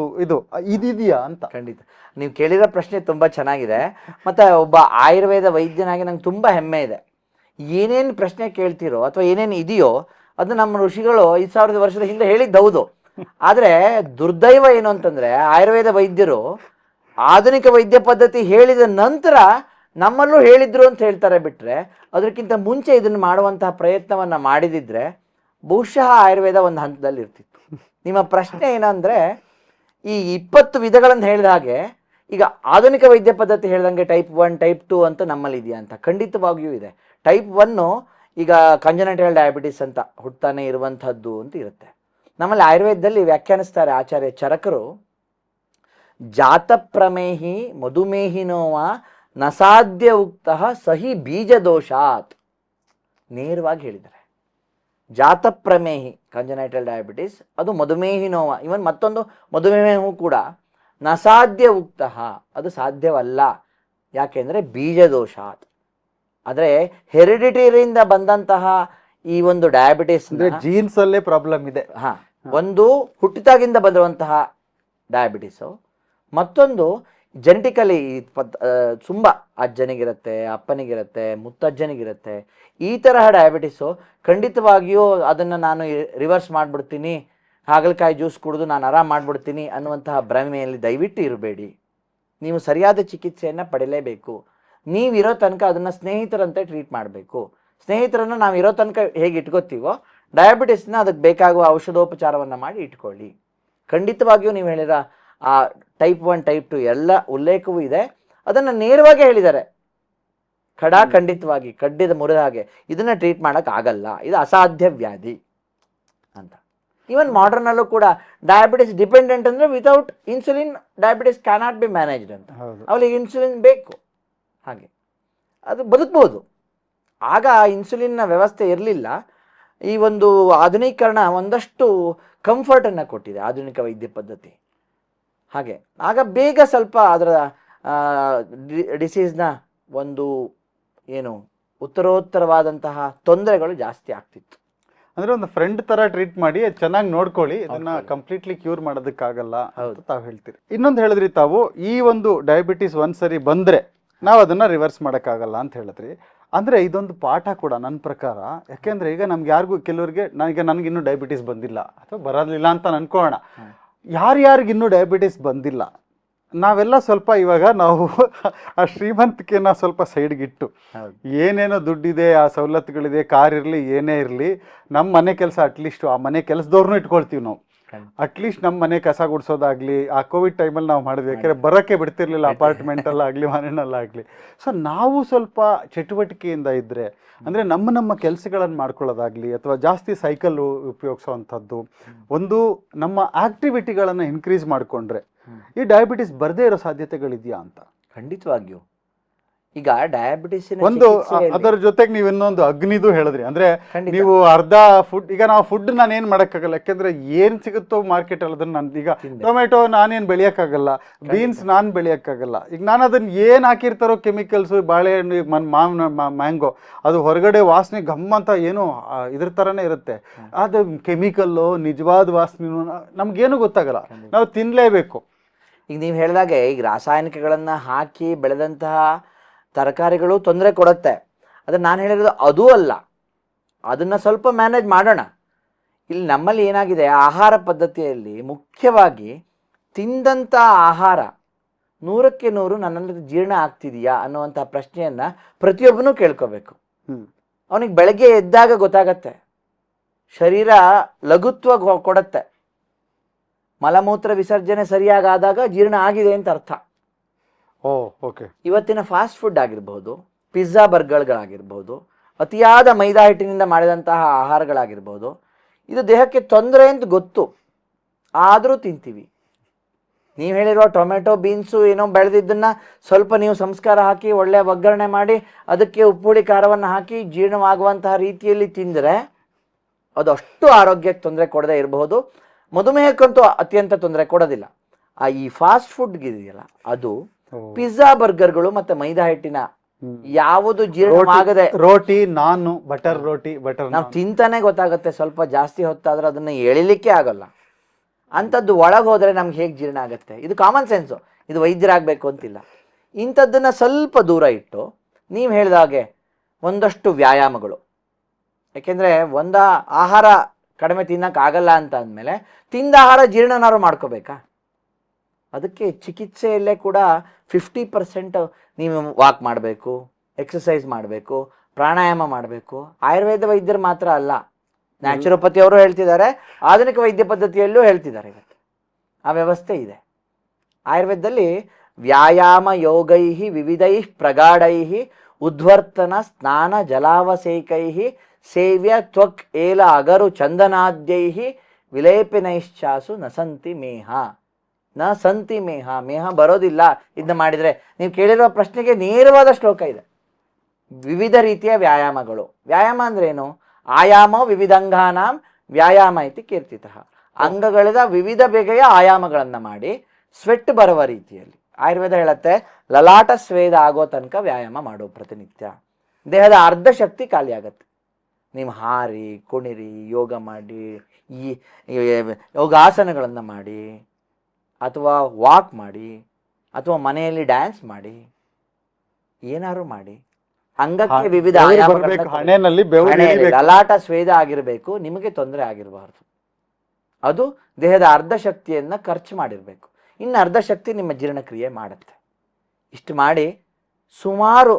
ಇದಿದೆಯಾ ಅಂತ. ಖಂಡಿತ ನೀವು ಕೇಳಿರೋ ಪ್ರಶ್ನೆ ತುಂಬಾ ಚೆನ್ನಾಗಿದೆ. ಮತ್ತೆ ಒಬ್ಬ ಆಯುರ್ವೇದ ವೈದ್ಯನಾಗಿ ನಂಗೆ ತುಂಬಾ ಹೆಮ್ಮೆ ಇದೆ. ಏನೇನು ಪ್ರಶ್ನೆ ಕೇಳ್ತಿರೋ ಅಥವಾ ಏನೇನು ಇದೆಯೋ ಅದು ನಮ್ಮ ಋಷಿಗಳು 5000 ವರ್ಷದ ಹಿಂದೆ ಹೇಳಿದ್ದು ಹೌದು. ಆದ್ರೆ ದುರ್ದೈವ ಏನು ಅಂತಂದ್ರೆ, ಆಯುರ್ವೇದ ವೈದ್ಯರು ಆಧುನಿಕ ವೈದ್ಯ ಪದ್ಧತಿ ಹೇಳಿದ ನಂತರ ನಮ್ಮಲ್ಲೂ ಹೇಳಿದ್ರು ಅಂತ ಹೇಳ್ತಾರೆ ಬಿಟ್ರೆ, ಅದಕ್ಕಿಂತ ಮುಂಚೆ ಇದನ್ನು ಮಾಡುವಂತಹ ಪ್ರಯತ್ನವನ್ನ ಮಾಡಿದಿದ್ರೆ ಬಹುಶಃ ಆಯುರ್ವೇದ ಒಂದು ಹಂತದಲ್ಲಿ ಇರ್ತಿತ್ತು. ನಿಮ್ಮ ಪ್ರಶ್ನೆ ಏನಂದ್ರೆ, ಈ 20 ವಿಧಗಳನ್ನು ಹೇಳಿದ ಹಾಗೆ ಈಗ ಆಧುನಿಕ ವೈದ್ಯ ಪದ್ಧತಿ ಹೇಳ್ದಂಗೆ ಟೈಪ್ 1 ಟೈಪ್ 2 ಅಂತ ನಮ್ಮಲ್ಲಿ ಇದೆಯಾ ಅಂತ? ಖಂಡಿತವಾಗಿಯೂ ಇದೆ. ಟೈಪ್ 1 ಈಗ ಕಂಜನೈಟಲ್ ಡಯಾಬಿಟಿಸ್ ಅಂತ ಹುಟ್ಟಾನೆ ಇರುವಂತಹದ್ದು ಅಂತ ಇರುತ್ತೆ. ನಮ್ಮಲ್ಲಿ ಆಯುರ್ವೇದದಲ್ಲಿ ವ್ಯಾಖ್ಯಾನಿಸ್ತಾರೆ ಆಚಾರ್ಯ ಚರಕರು, ಜಾತಪ್ರಮೇಹಿ ಮಧುಮೇಹಿನೋವ ನಸಾಧ್ಯ ಉಕ್ತ ಸಹಿ ಬೀಜದೋಷಾತ್. ನೇರವಾಗಿ ಹೇಳಿದ್ದಾರೆ. ಜಾತಪ್ರಮೇಹಿ ಕಂಜನೈಟಲ್ ಡಯಾಬಿಟಿಸ್, ಅದು ಮಧುಮೇಹಿನೋವ, ಇವನ್ ಮತ್ತೊಂದು ಮಧುಮೇಹವು ಕೂಡ ನಸಾಧ್ಯ ಉಕ್ತ, ಅದು ಸಾಧ್ಯವಲ್ಲ. ಯಾಕೆಂದ್ರೆ ಬೀಜದೋಷಾತ್, ಆದರೆ ಹೆರಿಡಿಟರಿಯಿಂದ ಬಂದಂತಹ ಈ ಒಂದು ಡಯಾಬಿಟಿಸ್ ಜೀನ್ಸ್ ಅಲ್ಲೇ ಪ್ರಾಬ್ಲಮ್ ಇದೆ. ಒಂದು ಹುಟ್ಟಿದಾಗಿಂದ ಬಂದಿರುವಂತಹ ಡಯಾಬಿಟಿಸು, ಮತ್ತೊಂದು ಜೆನೆಟಿಕಲಿ ತುಂಬ ಅಜ್ಜನಿಗಿರುತ್ತೆ, ಅಪ್ಪನಿಗಿರುತ್ತೆ, ಮುತ್ತಜ್ಜನಿಗಿರುತ್ತೆ. ಈ ತರಹ ಡಯಾಬಿಟಿಸು ಖಂಡಿತವಾಗಿಯೂ ಅದನ್ನು ನಾನು ರಿವರ್ಸ್ ಮಾಡಿಬಿಡ್ತೀನಿ, ಹಾಗಲಕಾಯಿ ಜ್ಯೂಸ್ ಕುಡಿದು ನಾನು ಆರಾಮ್ ಮಾಡಿಬಿಡ್ತೀನಿ ಅನ್ನುವಂತಹ ಭ್ರಮೆಯಲ್ಲಿ ದಯವಿಟ್ಟು ಇರಬೇಡಿ. ನೀವು ಸರಿಯಾದ ಚಿಕಿತ್ಸೆಯನ್ನು ಪಡೆಯಲೇಬೇಕು. ನೀವಿರೋ ತನಕ ಅದನ್ನು ಸ್ನೇಹಿತರಂತೆ ಟ್ರೀಟ್ ಮಾಡಬೇಕು. ಸ್ನೇಹಿತರನ್ನು ನಾವು ಇರೋ ತನಕ ಹೇಗೆ ಇಟ್ಕೋತೀವೋ, ಡಯಾಬಿಟಿಸ್ನ ಅದಕ್ಕೆ ಬೇಕಾಗುವ ಔಷಧೋಪಚಾರವನ್ನು ಮಾಡಿ ಇಟ್ಕೊಳ್ಳಿ. ಖಂಡಿತವಾಗಿಯೂ ನೀವು ಹೇಳಿದ ಆ ಟೈಪ್ 1 ಟೈಪ್ 2 ಎಲ್ಲ ಉಲ್ಲೇಖವೂ ಇದೆ. ಅದನ್ನು ನೇರವಾಗಿ ಹೇಳಿದ್ದಾರೆ, ಖಂಡಿತವಾಗಿ ಕಡ್ಡಿದ ಮುರಿದ ಹಾಗೆ ಇದನ್ನ ಟ್ರೀಟ್ ಮಾಡಕ್ ಆಗಲ್ಲ, ಇದು ಅಸಾಧ್ಯ ವ್ಯಾಧಿ ಅಂತ. ಈವನ್ ಮಾಡರ್ನ್ ಅಲ್ಲೂ ಕೂಡ ಡಯಾಬಿಟಿಸ್ ಡಿಪೆಂಡೆಂಟ್ ಅಂದ್ರೆ without insulin diabetes cannot be managed ಅಂತ. ಅವಳಿಗೆ ಇನ್ಸುಲಿನ್ ಬೇಕು, ಹಾಗೆ ಅದು ಬದುಕ್ಬೋದು. ಆಗ ಇನ್ಸುಲಿನ್ನ ವ್ಯವಸ್ಥೆ ಇರಲಿಲ್ಲ. ಈ ಒಂದು ಆಧುನೀಕರಣ ಒಂದಷ್ಟು ಕಂಫರ್ಟನ್ನು ಕೊಟ್ಟಿದೆ ಆಧುನಿಕ ವೈದ್ಯ ಪದ್ಧತಿ. ಹಾಗೆ ಆಗ ಬೇಗ ಸ್ವಲ್ಪ ಅದರ ಡಿಸೀಸ್ನ ಒಂದು ಏನು ಉತ್ತರೋತ್ತರವಾದಂತಹ ತೊಂದರೆಗಳು ಜಾಸ್ತಿ ಆಗ್ತಿತ್ತು. ಅಂದ್ರೆ ಒಂದು ಫ್ರೆಂಡ್ ತರ ಟ್ರೀಟ್ ಮಾಡಿ ಚೆನ್ನಾಗಿ ನೋಡ್ಕೊಳ್ಳಿ, ಇದನ್ನ ಕಂಪ್ಲೀಟ್ಲಿ ಕ್ಯೂರ್ ಮಾಡೋದಕ್ಕಾಗಲ್ಲ ಅಂತ ತಾವು ಹೇಳ್ತೀರಿ. ಇನ್ನೊಂದು ಹೇಳಿದ್ರಿ ತಾವು, ಈ ಒಂದು ಡಯಾಬಿಟಿಸ್ ಒಂದ್ಸರಿ ಬಂದ್ರೆ ನಾವು ಅದನ್ನ ರಿವರ್ಸ್ ಮಾಡೋಕ್ಕಾಗಲ್ಲ ಅಂತ ಹೇಳಿದ್ರಿ. ಅಂದ್ರೆ ಇದೊಂದು ಪಾಠ ಕೂಡ ನನ್ನ ಪ್ರಕಾರ. ಯಾಕೆಂದ್ರೆ ಈಗ ನಮ್ಗೆ ಯಾರಿಗೂ, ಕೆಲವರಿಗೆ ನನಗಿನ್ನೂ ಡಯಾಬಿಟಿಸ್ ಬಂದಿಲ್ಲ ಅಥವಾ ಬರಲಿಲ್ಲ ಅಂತ ಅನ್ಕೋಣ. ಯಾರ್ಯಾರಿಗಿನ್ನೂ ಡಯಾಬಿಟಿಸ್ ಬಂದಿಲ್ಲ, ನಾವೆಲ್ಲ ಸ್ವಲ್ಪ ಇವಾಗ ನಾವು ಆ ಶ್ರೀಮಂತಿಕೆನ ಸ್ವಲ್ಪ ಸೈಡ್ಗಿಟ್ಟು, ಏನೇನೋ ದುಡ್ಡಿದೆ, ಆ ಸವಲತ್ತುಗಳಿದೆ, ಕಾರ್ ಇರಲಿ ಏನೇ ಇರಲಿ, ನಮ್ಮ ಮನೆ ಕೆಲಸ ಅಟ್ಲೀಸ್ಟ್ ಆ ಮನೆ ಕೆಲಸದವ್ರನ್ನೂ ಇಟ್ಕೊಳ್ತೀವಿ ನಾವು. ಅಟ್ಲೀಸ್ಟ್ ನಮ್ಮ ಮನೆ ಕಸ ಗುಡಿಸೋದಾಗ್ಲಿ ಆ ಕೋವಿಡ್ ಟೈಮಲ್ಲಿ ನಾವು ಮಾಡಿದ್ವಿ. ಯಾಕೆಂದರೆ ಬರೋಕ್ಕೆ ಬಿಡ್ತಿರ್ಲಿಲ್ಲ ಅಪಾರ್ಟ್ಮೆಂಟಲ್ಲಾಗಲಿ ಮನೆಯಲ್ಲಾಗಲಿ. ಸೊ ನಾವು ಸ್ವಲ್ಪ ಚಟುವಟಿಕೆಯಿಂದ ಇದ್ದರೆ, ಅಂದರೆ ನಮ್ಮ ಕೆಲಸಗಳನ್ನು ಮಾಡ್ಕೊಳ್ಳೋದಾಗಲಿ ಅಥವಾ ಜಾಸ್ತಿ ಸೈಕಲ್ ಉಪಯೋಗಿಸೋವಂಥದ್ದು, ಒಂದು ನಮ್ಮ ಆಕ್ಟಿವಿಟಿಗಳನ್ನು ಇನ್ಕ್ರೀಸ್ ಮಾಡಿಕೊಂಡ್ರೆ ಈ ಡಯಾಬಿಟಿಸ್ ಬರದೇ ಇರೋ ಸಾಧ್ಯತೆಗಳಿದೆಯಾ ಅಂತ? ಖಂಡಿತವಾಗಿಯೂ. ಈಗ ಡಯಾಬಿಟಿಸ್ ಒಂದು ಅದರ ಜೊತೆಗೆ ನೀವು ಇನ್ನೊಂದು ಅಗ್ನಿದು ಹೇಳಿದ್ರಿ. ಅಂದ್ರೆ ನೀವು ಅರ್ಧ ಫುಡ್, ಈಗ ನಾವು ಫುಡ್ ನಾನು ಏನ್ ಮಾಡಕ್ಕಾಗಲ್ಲ, ಯಾಕೆಂದ್ರೆ ಏನ್ ಸಿಗುತ್ತೋ ಮಾರ್ಕೆಟ್ ಅಲ್ಲಿ ಅದನ್ನ ನಾನು, ಈಗ ಟೊಮೆಟೊ ನಾನೇನ್ ಬೆಳೆಯಕ್ಕಾಗಲ್ಲ, ಬೀನ್ಸ್ ನಾನ್ ಬೆಳೆಯಕ್ಕಾಗಲ್ಲ. ಈಗ ನಾನು ಅದನ್ನ ಏನ್ ಹಾಕಿರ್ತಾರೋ ಕೆಮಿಕಲ್ಸ್, ಬಾಳೆಹಣ್ಣು, ಮ್ಯಾಂಗೋ, ಅದು ಹೊರಗಡೆ ವಾಸನೆ ಗಮ್ಮಂತ ಏನೋ ಇದ್ರ ತರನೇ ಇರುತ್ತೆ. ಅದು ಕೆಮಿಕಲ್ಲು ನಿಜವಾದ ವಾಸನೆ ನಮ್ಗೇನು ಗೊತ್ತಾಗಲ್ಲ, ನಾವು ತಿನ್ಲೇಬೇಕು. ಈಗ ನೀವು ಹೇಳಿದಾಗೆ ಈಗ ರಾಸಾಯನಿಕಗಳನ್ನ ಹಾಕಿ ಬೆಳೆದಂತಹ ತರಕಾರಿಗಳು ತೊಂದರೆ ಕೊಡುತ್ತೆ. ಅದನ್ನು ನಾನು ಹೇಳಿರೋದು ಅದೂ ಅಲ್ಲ, ಅದನ್ನು ಸ್ವಲ್ಪ ಮ್ಯಾನೇಜ್ ಮಾಡೋಣ. ಇಲ್ಲಿ ನಮ್ಮಲ್ಲಿ ಏನಾಗಿದೆ, ಆಹಾರ ಪದ್ಧತಿಯಲ್ಲಿ ಮುಖ್ಯವಾಗಿ ತಿಂದಂಥ ಆಹಾರ 100ಕ್ಕೆ 100 ನನ್ನಲ್ಲಿ ಜೀರ್ಣ ಆಗ್ತಿದೆಯಾ ಅನ್ನುವಂಥ ಪ್ರಶ್ನೆಯನ್ನು ಪ್ರತಿಯೊಬ್ಬನೂ ಕೇಳ್ಕೋಬೇಕು. ಅವನಿಗೆ ಬೆಳಗ್ಗೆ ಎದ್ದಾಗ ಗೊತ್ತಾಗತ್ತೆ, ಶರೀರ ಲಘುತ್ವ ಕೊಡುತ್ತೆ. ಮಲಮೂತ್ರ ವಿಸರ್ಜನೆ ಸರಿಯಾಗಾದಾಗ ಜೀರ್ಣ ಆಗಿದೆ ಅಂತ ಅರ್ಥ. ಓಕೆ. ಇವತ್ತಿನ ಫಾಸ್ಟ್ ಫುಡ್ ಆಗಿರ್ಬೋದು, ಪಿಜ್ಜಾ ಬರ್ಗರ್ಗಳಾಗಿರ್ಬೋದು, ಅತಿಯಾದ ಮೈದಾ ಹಿಟ್ಟಿನಿಂದ ಮಾಡಿದಂತಹ ಆಹಾರಗಳಾಗಿರ್ಬೋದು, ಇದು ದೇಹಕ್ಕೆ ತೊಂದರೆ ಅಂತ ಗೊತ್ತು, ಆದರೂ ತಿಂತೀವಿ. ನೀವು ಹೇಳಿರೋ ಟೊಮೆಟೊ, ಬೀನ್ಸು ಏನೋ ಬೆಳೆದಿದ್ದನ್ನು ಸ್ವಲ್ಪ ನೀವು ಸಂಸ್ಕಾರ ಹಾಕಿ ಒಳ್ಳೆಯ ಒಗ್ಗರಣೆ ಮಾಡಿ ಅದಕ್ಕೆ ಉಪ್ಪುಳಿ ಖಾರವನ್ನು ಹಾಕಿ ಜೀರ್ಣವಾಗುವಂತಹ ರೀತಿಯಲ್ಲಿ ತಿಂದರೆ ಅದು ಅಷ್ಟು ಆರೋಗ್ಯಕ್ಕೆ ತೊಂದರೆ ಕೊಡದೇ ಇರಬಹುದು. ಮಧುಮೇಹಕ್ಕಂತೂ ಅತ್ಯಂತ ತೊಂದರೆ ಕೊಡೋದಿಲ್ಲ. ಈ ಫಾಸ್ಟ್ ಫುಡ್ಗಿದೆಯಲ್ಲ, ಅದು ಪಿಜ್ಜಾ ಬರ್ಗರ್ಗಳು ಮತ್ತೆ ಮೈದಾ ಹಿಟ್ಟಿನ ಯಾವುದು ಜೀರ್ಣವಾಗದೆ, ರೋಟಿ, ನಾನು ಬಟರ್ ರೋಟಿ, ನಾವು ತಿಂತಾನೆ ಗೊತ್ತಾಗುತ್ತೆ. ಸ್ವಲ್ಪ ಜಾಸ್ತಿ ಹೊತ್ತಾದ್ರೆ ಅದನ್ನ ಎಳಿಲಿಕ್ಕೆ ಆಗಲ್ಲ. ಅಂಥದ್ದು ಒಳಗೆ ಹೋದ್ರೆ ನಮ್ಗೆ ಹೇಗೆ ಜೀರ್ಣ ಆಗುತ್ತೆ? ಇದು ಕಾಮನ್ ಸೆನ್ಸು, ಇದು ವೈದ್ಯರಾಗಬೇಕು ಅಂತಿಲ್ಲ. ಇಂಥದ್ದನ್ನ ಸ್ವಲ್ಪ ದೂರ ಇಟ್ಟು ನೀವು ಹೇಳಿದಾಗೆ ಒಂದಷ್ಟು ವ್ಯಾಯಾಮಗಳು, ಯಾಕೆಂದ್ರೆ ಆಹಾರ ಕಡಿಮೆ ತಿನ್ನಕ್ಕಾಗಲ್ಲ ಅಂತ ಅಂದಮೇಲೆ ತಿಂದ ಆಹಾರ ಜೀರ್ಣನಾರು ಮಾಡ್ಕೋಬೇಕಾ? ಅದಕ್ಕೆ ಚಿಕಿತ್ಸೆಯಲ್ಲೇ ಕೂಡ 50% ನೀವು ವಾಕ್ ಮಾಡಬೇಕು, ಎಕ್ಸಸೈಸ್ ಮಾಡಬೇಕು, ಪ್ರಾಣಾಯಾಮ ಮಾಡಬೇಕು. ಆಯುರ್ವೇದ ವೈದ್ಯರು ಮಾತ್ರ ಅಲ್ಲ, ನ್ಯಾಚುರೋಪತಿ ಅವರು ಹೇಳ್ತಿದ್ದಾರೆ, ಆಧುನಿಕ ವೈದ್ಯ ಪದ್ಧತಿಯಲ್ಲೂ ಹೇಳ್ತಿದ್ದಾರೆ. ಇವತ್ತು ಆ ವ್ಯವಸ್ಥೆ ಇದೆ. ಆಯುರ್ವೇದದಲ್ಲಿ ವ್ಯಾಯಾಮ ಯೋಗೈ ವಿವಿಧೈ ಪ್ರಗಾಢೈ ಉದ್ವರ್ತನ ಸ್ನಾನ ಜಲಾವಸೇಕೈ ಸೇವ್ಯ ತ್ವಕ್ ಏಲ ಅಗರು ಚಂದನಾದ್ಯೈ ವಿಲೇಪಿನೈಶ್ಚಾಸು ನ ಸಂತಿ ಮೇಹ. ನ ಸಂತಿ ಮೇಹ, ಮೇಹ ಬರೋದಿಲ್ಲ ಇದನ್ನ ಮಾಡಿದರೆ. ನೀವು ಕೇಳಿರುವ ಪ್ರಶ್ನೆಗೆ ನೇರವಾದ ಶ್ಲೋಕ ಇದೆ. ವಿವಿಧ ರೀತಿಯ ವ್ಯಾಯಾಮಗಳು. ವ್ಯಾಯಾಮ ಅಂದ್ರೆ ಏನು? ಆಯಾಮ ವಿವಿಧಾಂಗಾನಾಂ ವ್ಯಾಯಾಮ ಇತಿ ಕೀರ್ತಿತಃ. ಅಂಗಗಳಿದ ವಿವಿಧ ಬಗೆಯ ಆಯಾಮಗಳನ್ನ ಮಾಡಿ ಸ್ವೆಟ್ ಬರುವ ರೀತಿಯಲ್ಲಿ. ಆಯುರ್ವೇದ ಹೇಳುತ್ತೆ ಲಲಾಟ ಸ್ವೇದ ಆಗೋ ತನಕ ವ್ಯಾಯಾಮ ಮಾಡು ಪ್ರತಿನಿತ್ಯ. ದೇಹದ ಅರ್ಧ ಶಕ್ತಿ ಖಾಲಿ ಆಗತ್ತೆ. ನೀವು ಹಾರಿ ಕುಣಿರಿ, ಯೋಗ ಮಾಡಿ, ಈ ಯೋಗಾಸನಗಳನ್ನು ಮಾಡಿ, ಅಥವಾ ವಾಕ್ ಮಾಡಿ, ಅಥವಾ ಮನೆಯಲ್ಲಿ ಡ್ಯಾನ್ಸ್ ಮಾಡಿ, ಏನಾದ್ರು ಮಾಡಿ, ಅಂಗಕ್ಕೆ ವಿವಿಧ ಹಣೆಯಲ್ಲಿ ಲಲಾಟ ಸ್ವೇದ ಆಗಿರಬೇಕು. ನಿಮಗೆ ತೊಂದರೆ ಆಗಿರಬಾರ್ದು. ಅದು ದೇಹದ ಅರ್ಧ ಶಕ್ತಿಯನ್ನ ಖರ್ಚು ಮಾಡಿರ್ಬೇಕು. ಇನ್ನು ಅರ್ಧ ಶಕ್ತಿ ನಿಮ್ಮ ಜೀರ್ಣಕ್ರಿಯೆ ಮಾಡುತ್ತೆ. ಇಷ್ಟು ಮಾಡಿ ಸುಮಾರು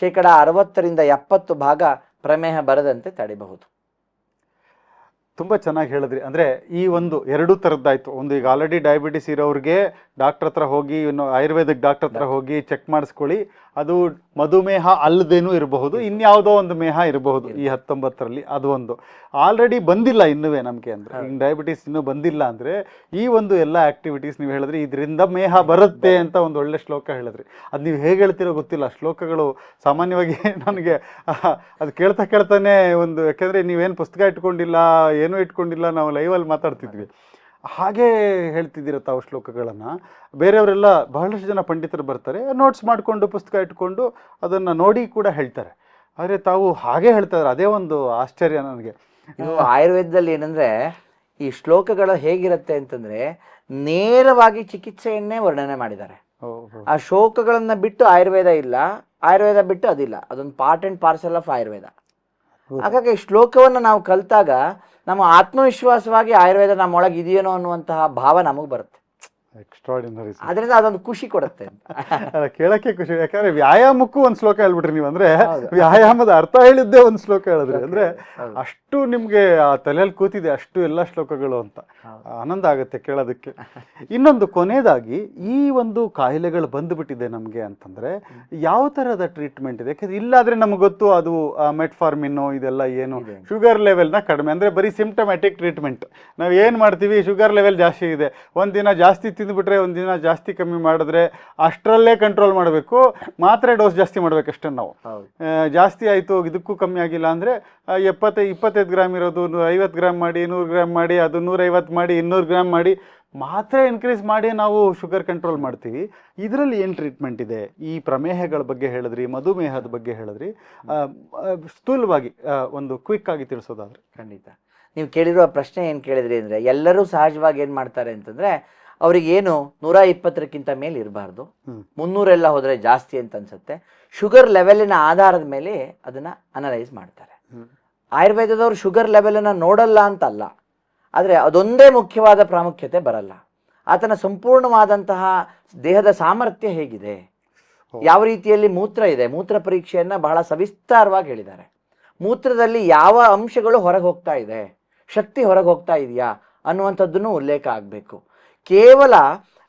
60% 70% ಪ್ರಮೇಹ ಬರದಂತೆ ತಡೆಯಬಹುದು. ತುಂಬ ಚೆನ್ನಾಗಿ ಹೇಳಿದ್ರಿ. ಅಂದರೆ ಈ ಒಂದು ಎರಡು ಥರದ್ದಾಯಿತು. ಒಂದು ಈಗ ಆಲ್ರೆಡಿ ಡಯಾಬಿಟಿಸ್ ಇರೋರಿಗೆ ಡಾಕ್ಟ್ರ್ ಹತ್ರ ಹೋಗಿ, ಇನ್ನು ಆಯುರ್ವೇದಿಕ್ ಡಾಕ್ಟ್ರ್ ಹತ್ರ ಹೋಗಿ ಚೆಕ್ ಮಾಡಿಸ್ಕೊಳ್ಳಿ. ಅದು ಮಧುಮೇಹ ಅಲ್ಲದೇನೂ ಇರಬಹುದು, ಇನ್ಯಾವುದೋ ಒಂದು ಮೇಹ ಇರಬಹುದು ಈ 19ರಲ್ಲಿ. ಅದು ಒಂದು ಆಲ್ರೆಡಿ ಬಂದಿಲ್ಲ ಇನ್ನುವೇ ನಮಗೆ, ಅಂದರೆ ಈಗ ಡಯಾಬಿಟಿಸ್ ಇನ್ನೂ ಬಂದಿಲ್ಲ ಅಂದರೆ ಈ ಒಂದು ಎಲ್ಲ ಆ್ಯಕ್ಟಿವಿಟೀಸ್ ನೀವು ಹೇಳಿದ್ರಿ, ಇದರಿಂದ ಮೇಹ ಬರುತ್ತೆ ಅಂತ ಒಂದು ಒಳ್ಳೆ ಶ್ಲೋಕ ಹೇಳಿದ್ರಿ. ಅದು ನೀವು ಹೇಗೆ ಹೇಳ್ತಿರೋ ಗೊತ್ತಿಲ್ಲ, ಶ್ಲೋಕಗಳು ಸಾಮಾನ್ಯವಾಗಿ ನನಗೆ ಅದು ಕೇಳ್ತಾನೆ ಒಂದು, ಯಾಕೆಂದರೆ ನೀವೇನು ಪುಸ್ತಕ ಇಟ್ಕೊಂಡಿಲ್ಲ, ಏನೂ ಇಟ್ಕೊಂಡಿಲ್ಲ, ನಾವು ಲೈವಲ್ಲಿ ಮಾತಾಡ್ತಿದ್ವಿ, ಹಾಗೇ ಹೇಳ್ತಿದ್ದೀರ ತಾವು ಶ್ಲೋಕಗಳನ್ನು. ಬೇರೆಯವರೆಲ್ಲ ಬಹಳಷ್ಟು ಜನ ಪಂಡಿತರು ಬರ್ತಾರೆ, ನೋಟ್ಸ್ ಮಾಡಿಕೊಂಡು ಪುಸ್ತಕ ಇಟ್ಕೊಂಡು ಅದನ್ನು ನೋಡಿ ಕೂಡ ಹೇಳ್ತಾರೆ. ಆದರೆ ತಾವು ಹಾಗೆ ಹೇಳ್ತಾ ಇದ್ದಾರೆ, ಅದೇ ಒಂದು ಆಶ್ಚರ್ಯ ನನಗೆ. ಇದು ಆಯುರ್ವೇದದಲ್ಲಿ ಏನಂದ್ರೆ ಈ ಶ್ಲೋಕಗಳು ಹೇಗಿರುತ್ತೆ ಅಂತಂದ್ರೆ ನೇರವಾಗಿ ಚಿಕಿತ್ಸೆಯನ್ನೇ ವರ್ಣನೆ ಮಾಡಿದ್ದಾರೆ. ಆ ಶ್ಲೋಕಗಳನ್ನ ಬಿಟ್ಟು ಆಯುರ್ವೇದ ಇಲ್ಲ, ಆಯುರ್ವೇದ ಬಿಟ್ಟು ಅದಿಲ್ಲ. ಅದೊಂದು part and parcel of Ayurveda. ಹಾಗಾಗಿ ಶ್ಲೋಕವನ್ನು ನಾವು ಕಲಿತಾಗ ನಮ್ಮ ಆತ್ಮವಿಶ್ವಾಸವಾಗಿ ಆಯುರ್ವೇದ ನಮ್ಮೊಳಗೆ ಇದೆಯೇನೋ ಅನ್ನುವಂತಹ ಭಾವ ನಮಗೆ ಬರುತ್ತೆ. ಎಕ್ಸ್ಟ್ರಾರ್ಡಿನರಿ. ಅದರಿಂದ ಅದೊಂದು ಖುಷಿ ಕೊಡುತ್ತೆ. ಕೇಳಕ್ಕೆ ಖುಷಿ. ಯಾಕಂದ್ರೆ ವ್ಯಾಯಾಮಕ್ಕೂ ಒಂದು ಶ್ಲೋಕ ಹೇಳ್ಬಿಟ್ರಿ ನೀವು. ಅಂದ್ರೆ ವ್ಯಾಯಾಮದ ಅರ್ಥ ಹೇಳಿದ್ದೇ ಒಂದು ಶ್ಲೋಕ ಹೇಳಿದ್ರಿ. ಅಂದ್ರೆ ಅಷ್ಟು ನಿಮ್ಗೆ ಆ ತಲೆಯಲ್ಲಿ ಕೂತಿದೆ, ಅಷ್ಟು ಎಲ್ಲ ಶ್ಲೋಕಗಳು ಅಂತ. ಆನಂದ ಆಗುತ್ತೆ ಕೇಳೋದಕ್ಕೆ. ಇನ್ನೊಂದು ಕೊನೆಯದಾಗಿ, ಈ ಒಂದು ಕಾಯಿಲೆಗಳು ಬಂದುಬಿಟ್ಟಿದೆ ನಮಗೆ ಅಂತಂದ್ರೆ ಯಾವ ಥರದ ಟ್ರೀಟ್ಮೆಂಟ್ ಇದೆ? ಯಾಕಂದ್ರೆ ಇಲ್ಲಾದ್ರೆ ನಮ್ಗೆ ಗೊತ್ತು ಅದು ಮೆಟ್ಫಾರ್ಮಿನ್ನು ಇದೆಲ್ಲ ಏನು ಶುಗರ್ ಲೆವೆಲ್ನ ಕಡಿಮೆ, ಅಂದ್ರೆ ಬರೀ ಸಿಂಪ್ಟಮ್ಯಾಟಿಕ್ ಟ್ರೀಟ್ಮೆಂಟ್. ನಾವು ಏನು ಮಾಡ್ತೀವಿ, ಶುಗರ್ ಲೆವೆಲ್ ಜಾಸ್ತಿ ಇದೆ, ಒಂದಿನ ಜಾಸ್ತಿ ತಿಂದುಬಿಟ್ರೆ ಒಂದಿನ ಜಾಸ್ತಿ ಕಮ್ಮಿ ಮಾಡಿದ್ರೆ ಅಷ್ಟರಲ್ಲೇ ಕಂಟ್ರೋಲ್ ಮಾಡಬೇಕು, ಮಾತ್ರೆ ಡೋಸ್ ಜಾಸ್ತಿ ಮಾಡ್ಬೇಕಷ್ಟೇ ನಾವು. ಜಾಸ್ತಿ ಆಯಿತು, ಇದಕ್ಕೂ ಕಮ್ಮಿ ಆಗಿಲ್ಲ ಅಂದರೆ 25 ಗ್ರಾಮ್ ಇರೋದು 50 ಗ್ರಾಮ್ ಮಾಡಿ, 100 ಗ್ರಾಮ್ ಮಾಡಿ, ಅದು 150 ಮಾಡಿ, 200 ಗ್ರಾಮ್ ಮಾಡಿ, ಮಾತ್ರೆ ಇನ್ಕ್ರೀಸ್ ಮಾಡಿ ನಾವು ಶುಗರ್ ಕಂಟ್ರೋಲ್ ಮಾಡ್ತೀವಿ. ಇದರಲ್ಲಿ ಏನು ಟ್ರೀಟ್ಮೆಂಟ್ ಇದೆ? ಈ ಪ್ರಮೇಹಗಳ ಬಗ್ಗೆ ಹೇಳಿದ್ರಿ, ಮಧುಮೇಹದ ಬಗ್ಗೆ ಹೇಳಿದ್ರಿ, ಸ್ಥೂಲವಾಗಿ ಒಂದು ಕ್ವಿಕ್ ಆಗಿ ತಿಳಿಸೋದಾದ್ರೆ. ಖಂಡಿತ. ನೀವು ಕೇಳಿರುವ ಪ್ರಶ್ನೆ ಏನು ಕೇಳಿದ್ರಿ ಅಂದರೆ, ಎಲ್ಲರೂ ಸಹಜವಾಗಿ ಏನು ಮಾಡ್ತಾರೆ ಅಂತಂದರೆ, ಅವ್ರಿಗೇನು 120ಕ್ಕಿಂತ ಮೇಲೆ ಇರಬಾರ್ದು, 300 ಹೋದರೆ ಜಾಸ್ತಿ ಅಂತ ಅನ್ಸುತ್ತೆ. ಶುಗರ್ ಲೆವೆಲಿನ ಆಧಾರದ ಮೇಲೆ ಅದನ್ನು ಅನಲೈಸ್ ಮಾಡ್ತಾರೆ. ಆಯುರ್ವೇದದವರು ಶುಗರ್ ಲೆವೆಲನ್ನು ನೋಡಲ್ಲ ಅಂತಲ್ಲ, ಆದರೆ ಅದೊಂದೇ ಮುಖ್ಯವಾದ ಪ್ರಾಮುಖ್ಯತೆ ಬರಲ್ಲ. ಆತನ ಸಂಪೂರ್ಣವಾದಂತಹ ದೇಹದ ಸಾಮರ್ಥ್ಯ ಹೇಗಿದೆ, ಯಾವ ರೀತಿಯಲ್ಲಿ ಮೂತ್ರ ಇದೆ, ಮೂತ್ರ ಪರೀಕ್ಷೆಯನ್ನು ಬಹಳ ಸವಿಸ್ತಾರವಾಗಿ ಹೇಳಿದ್ದಾರೆ. ಮೂತ್ರದಲ್ಲಿ ಯಾವ ಅಂಶಗಳು ಹೊರಗೆ ಹೋಗ್ತಾ ಇದೆ, ಶಕ್ತಿ ಹೊರಗೆ ಹೋಗ್ತಾ ಇದೆಯಾ ಅನ್ನುವಂಥದ್ದನ್ನು ಉಲ್ಲೇಖ ಆಗಬೇಕು. ಕೇವಲ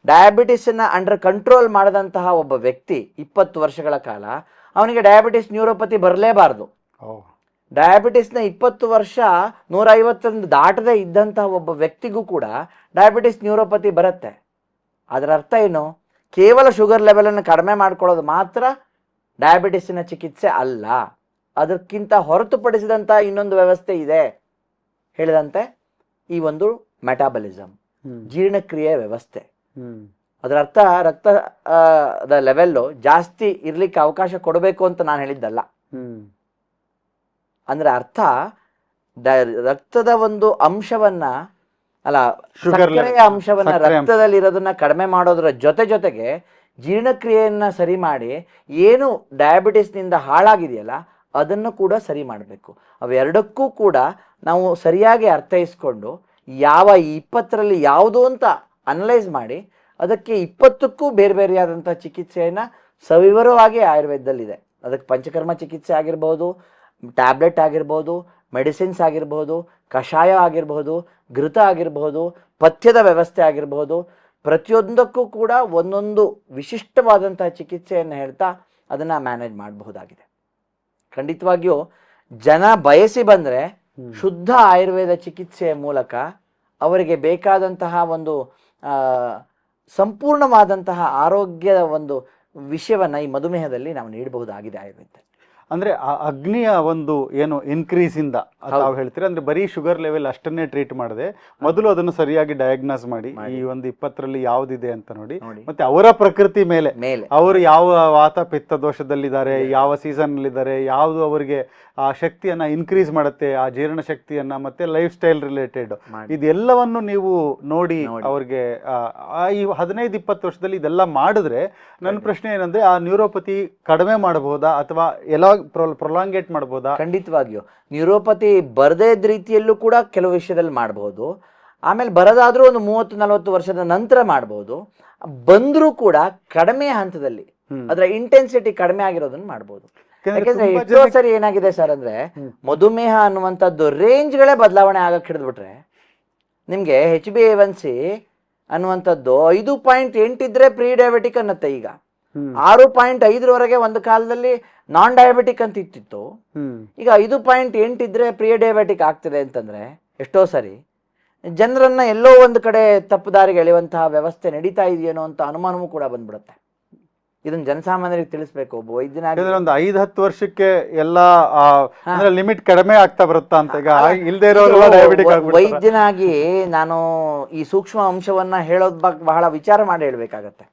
ಡಯಾಬಿಟಿಸನ್ನು ಅಂಡರ್ ಕಂಟ್ರೋಲ್ ಮಾಡಿದಂತಹ ಒಬ್ಬ ವ್ಯಕ್ತಿ 20 ವರ್ಷಗಳ ಕಾಲ ಅವನಿಗೆ ಡಯಾಬಿಟಿಸ್ ನ್ಯೂರೋಪತಿ ಬರಲೇಬಾರ್ದು. ಡಯಾಬಿಟಿಸ್ನ 20 ವರ್ಷ 150 ದಾಟದೇ ಇದ್ದಂತಹ ಒಬ್ಬ ವ್ಯಕ್ತಿಗೂ ಕೂಡ ಡಯಾಬಿಟಿಸ್ ನ್ಯೂರೋಪತಿ ಬರುತ್ತೆ. ಅದರ ಅರ್ಥ ಏನು? ಕೇವಲ ಶುಗರ್ ಲೆವೆಲನ್ನು ಕಡಿಮೆ ಮಾಡ್ಕೊಳ್ಳೋದು ಮಾತ್ರ ಡಯಾಬಿಟಿಸಿನ ಚಿಕಿತ್ಸೆ ಅಲ್ಲ, ಅದಕ್ಕಿಂತ ಹೊರತುಪಡಿಸಿದಂಥ ಇನ್ನೊಂದು ವ್ಯವಸ್ಥೆ ಇದೆ. ಹೇಳಿದಂತೆ ಈ ಒಂದು ಮೆಟಾಬಲಿಸಮ್, ಜೀರ್ಣಕ್ರಿಯೆ ವ್ಯವಸ್ಥೆ. ಅದರ ಅರ್ಥ ರಕ್ತದ ಲೆವೆಲ್ಲು ಜಾಸ್ತಿ ಇರ್ಲಿಕ್ಕೆ ಅವಕಾಶ ಕೊಡಬೇಕು ಅಂತ ನಾನು ಹೇಳಿದ್ದಲ್ಲ. ಅಂದ್ರೆ ಅರ್ಥ ರಕ್ತದ ಒಂದು ಅಂಶವನ್ನ ಅಲ್ಲ, ಸಕ್ಕರೆಯ ಅಂಶವನ್ನ ರಕ್ತದಲ್ಲಿ ಇರೋದನ್ನ ಕಡಿಮೆ ಮಾಡೋದ್ರ ಜೊತೆಗೆ ಜೀರ್ಣಕ್ರಿಯೆಯನ್ನ ಸರಿ ಮಾಡಿ ಏನು ಡಯಾಬಿಟಿಸ್ನಿಂದ ಹಾಳಾಗಿದೆಯಲ್ಲ ಅದನ್ನು ಕೂಡ ಸರಿ ಮಾಡಬೇಕು. ಅವೆರಡಕ್ಕೂ ಕೂಡ ನಾವು ಸರಿಯಾಗಿ ಅರ್ಥೈಸ್ಕೊಂಡು ಯಾವ 20ರಲ್ಲಿ ಯಾವುದು ಅಂತ ಅನಲೈಸ್ ಮಾಡಿ ಅದಕ್ಕೆ 20ಕ್ಕೂ ಬೇರೆ ಬೇರೆಯಾದಂಥ ಚಿಕಿತ್ಸೆಯನ್ನು ಸವಿವರವಾಗಿ ಆಯುರ್ವೇದದಲ್ಲಿದೆ. ಅದಕ್ಕೆ ಪಂಚಕರ್ಮ ಚಿಕಿತ್ಸೆ ಆಗಿರ್ಬೋದು, ಟ್ಯಾಬ್ಲೆಟ್ ಆಗಿರ್ಬೋದು, ಮೆಡಿಸಿನ್ಸ್ ಆಗಿರ್ಬೋದು, ಕಷಾಯ ಆಗಿರ್ಬೋದು, ಘೃತ ಆಗಿರ್ಬೋದು, ಪಥ್ಯದ ವ್ಯವಸ್ಥೆ ಆಗಿರ್ಬೋದು, ಪ್ರತಿಯೊಂದಕ್ಕೂ ಕೂಡ ಒಂದೊಂದು ವಿಶಿಷ್ಟವಾದಂಥ ಚಿಕಿತ್ಸೆಯನ್ನು ಹೇಳ್ತಾ ಅದನ್ನು ಮ್ಯಾನೇಜ್ ಮಾಡಬಹುದಾಗಿದೆ. ಖಂಡಿತವಾಗಿಯೂ ಜನ ಬಯಸಿ ಬಂದರೆ ಶುದ್ಧ ಆಯುರ್ವೇದ ಚಿಕಿತ್ಸೆಯ ಮೂಲಕ ಅವರಿಗೆ ಬೇಕಾದಂತಹ ಒಂದು ಸಂಪೂರ್ಣವಾದಂತಹ ಆರೋಗ್ಯದ ಒಂದು ವಿಷಯವನ್ನು ಈ ಮಧುಮೇಹದಲ್ಲಿ ನಾವು ನೀಡಬಹುದಾಗಿದೆ ಆಯುರ್ವೇದ. ಅಂದ್ರೆ ಆ ಅಗ್ನಿಯ ಒಂದು ಏನು ಇನ್ಕ್ರೀಸ್ ಇಂದ ತಾವು ಹೇಳ್ತೀರಾ, ಅಂದ್ರೆ ಬರೀ ಶುಗರ್ ಲೆವೆಲ್ ಅಷ್ಟನ್ನೇ ಟ್ರೀಟ್ ಮಾಡದೆ ಮೊದಲು ಅದನ್ನು ಸರಿಯಾಗಿ ಡಯಾಗ್ನೋಸ್ ಮಾಡಿ ಈ ಒಂದು 20ರಲ್ಲಿ ಯಾವ್ದಿದೆ ಅಂತ ನೋಡಿ, ಮತ್ತೆ ಅವರ ಪ್ರಕೃತಿ ಮೇಲೆ ಅವರು ಯಾವ ವಾತ ಪಿತ್ತ ದೋಷದಲ್ಲಿದ್ದಾರೆ, ಯಾವ ಸೀಸನ್ ಅಲ್ಲಿದ್ದಾರೆ, ಯಾವುದು ಅವರಿಗೆ ಆ ಶಕ್ತಿಯನ್ನ ಇನ್ಕ್ರೀಸ್ ಮಾಡುತ್ತೆ, ಆ ಜೀರ್ಣ ಶಕ್ತಿಯನ್ನ, ಮತ್ತೆ ಲೈಫ್ ಸ್ಟೈಲ್ ರಿಲೇಟೆಡ್ ಇದೆಲ್ಲವನ್ನು ನೀವು ನೋಡಿ ಅವ್ರಿಗೆ ಈ 15-20 ವರ್ಷದಲ್ಲಿ ಇದೆಲ್ಲ ಮಾಡಿದ್ರೆ ನನ್ನ ಪ್ರಶ್ನೆ ಏನಂದ್ರೆ ಆ ನ್ಯೂರೋಪತಿ ಕಡಿಮೆ ಮಾಡಬಹುದಾ ಅಥವಾ ಎಲ್ಲ ಪ್ರೊಲಾಂಗೇಟ್ ಮಾಡಬಹುದಾ? ಖಂಡಿತವಾಗಿಯೂ ನ್ಯೂರೋಪತಿ ಬರದೇ ಇದ್ದ ರೀತಿಯಲ್ಲೂ ಕೂಡ ಕೆಲವು ವಿಷಯದಲ್ಲಿ ಮಾಡಬಹುದು. ಆಮೇಲೆ ಬರೋದಾದ್ರೂ ಒಂದು 30-40 ವರ್ಷದ ನಂತರ ಮಾಡಬಹುದು. ಬಂದರೂ ಕೂಡ ಕಡಿಮೆ ಹಂತದಲ್ಲಿ ಅದರ ಇಂಟೆನ್ಸಿಟಿ ಕಡಿಮೆ ಆಗಿರೋದನ್ನ ಮಾಡಬಹುದು. ಯಾಕೆಂದ್ರೆ ಎಷ್ಟೋ ಸರಿ ಏನಾಗಿದೆ ಸರ್ ಅಂದ್ರೆ ಮಧುಮೇಹ ಅನ್ನುವಂಥದ್ದು ರೇಂಜ್ಗಳೇ ಬದಲಾವಣೆ ಆಗಕ್ಕೆ ಹಿಡಿದ್ಬಿಟ್ರೆ ನಿಮ್ಗೆ HbA1c ಅನ್ನುವಂಥದ್ದು 5.8 ಇದ್ರೆ ಪ್ರೀ ಡಯಾಬಿಟಿಕ್ ಅನ್ನತ್ತೆ. ಈಗ 6.5 ಒಂದು ಕಾಲದಲ್ಲಿ ನಾನ್ ಡಯಾಬಿಟಿಕ್ ಅಂತ ಇತ್ತಿತ್ತು. ಈಗ 5.8 ಇದ್ರೆ ಪ್ರೀ ಡಯಾಬಿಟಿಕ್ ಆಗ್ತಿದೆ ಅಂತಂದ್ರೆ ಎಷ್ಟೋ ಸರಿ ಜನರನ್ನ ಎಲ್ಲೋ ಒಂದು ಕಡೆ ತಪ್ಪು ದಾರಿಗೆ ಎಳೆಯುವಂತಹ ವ್ಯವಸ್ಥೆ ನಡೀತಾ ಇದೆಯೇನೋ ಅಂತ ಅನುಮಾನವೂ ಕೂಡ ಬಂದ್ಬಿಡುತ್ತೆ. ಇದನ್ನ ಜನಸಾಮಾನ್ಯರಿಗೆ ತಿಳಿಸ್ಬೇಕು. ಒಬ್ಬ ವೈದ್ಯನಾಗಿ ಒಂದು 5-10 ವರ್ಷಕ್ಕೆ ಎಲ್ಲ ಲಿಮಿಟ್ ಕಡಿಮೆ ಆಗ್ತಾ ಬರುತ್ತಾ ಅಂತ. ಈಗ ಇಲ್ದೇ ಇರೋರು ಡಯಾಬಿಟಿಕ್ ಆಗ್ಬಿಡ್ತಾರೆ. ವೈದ್ಯನಾಗಿ ನಾನು ಈ ಸೂಕ್ಷ್ಮ ಅಂಶವನ್ನ ಹೇಳೋದ್ ಬಗ್ಗೆ ಬಹಳ ವಿಚಾರ ಮಾಡಿ ಹೇಳ್ಬೇಕಾಗತ್ತೆ.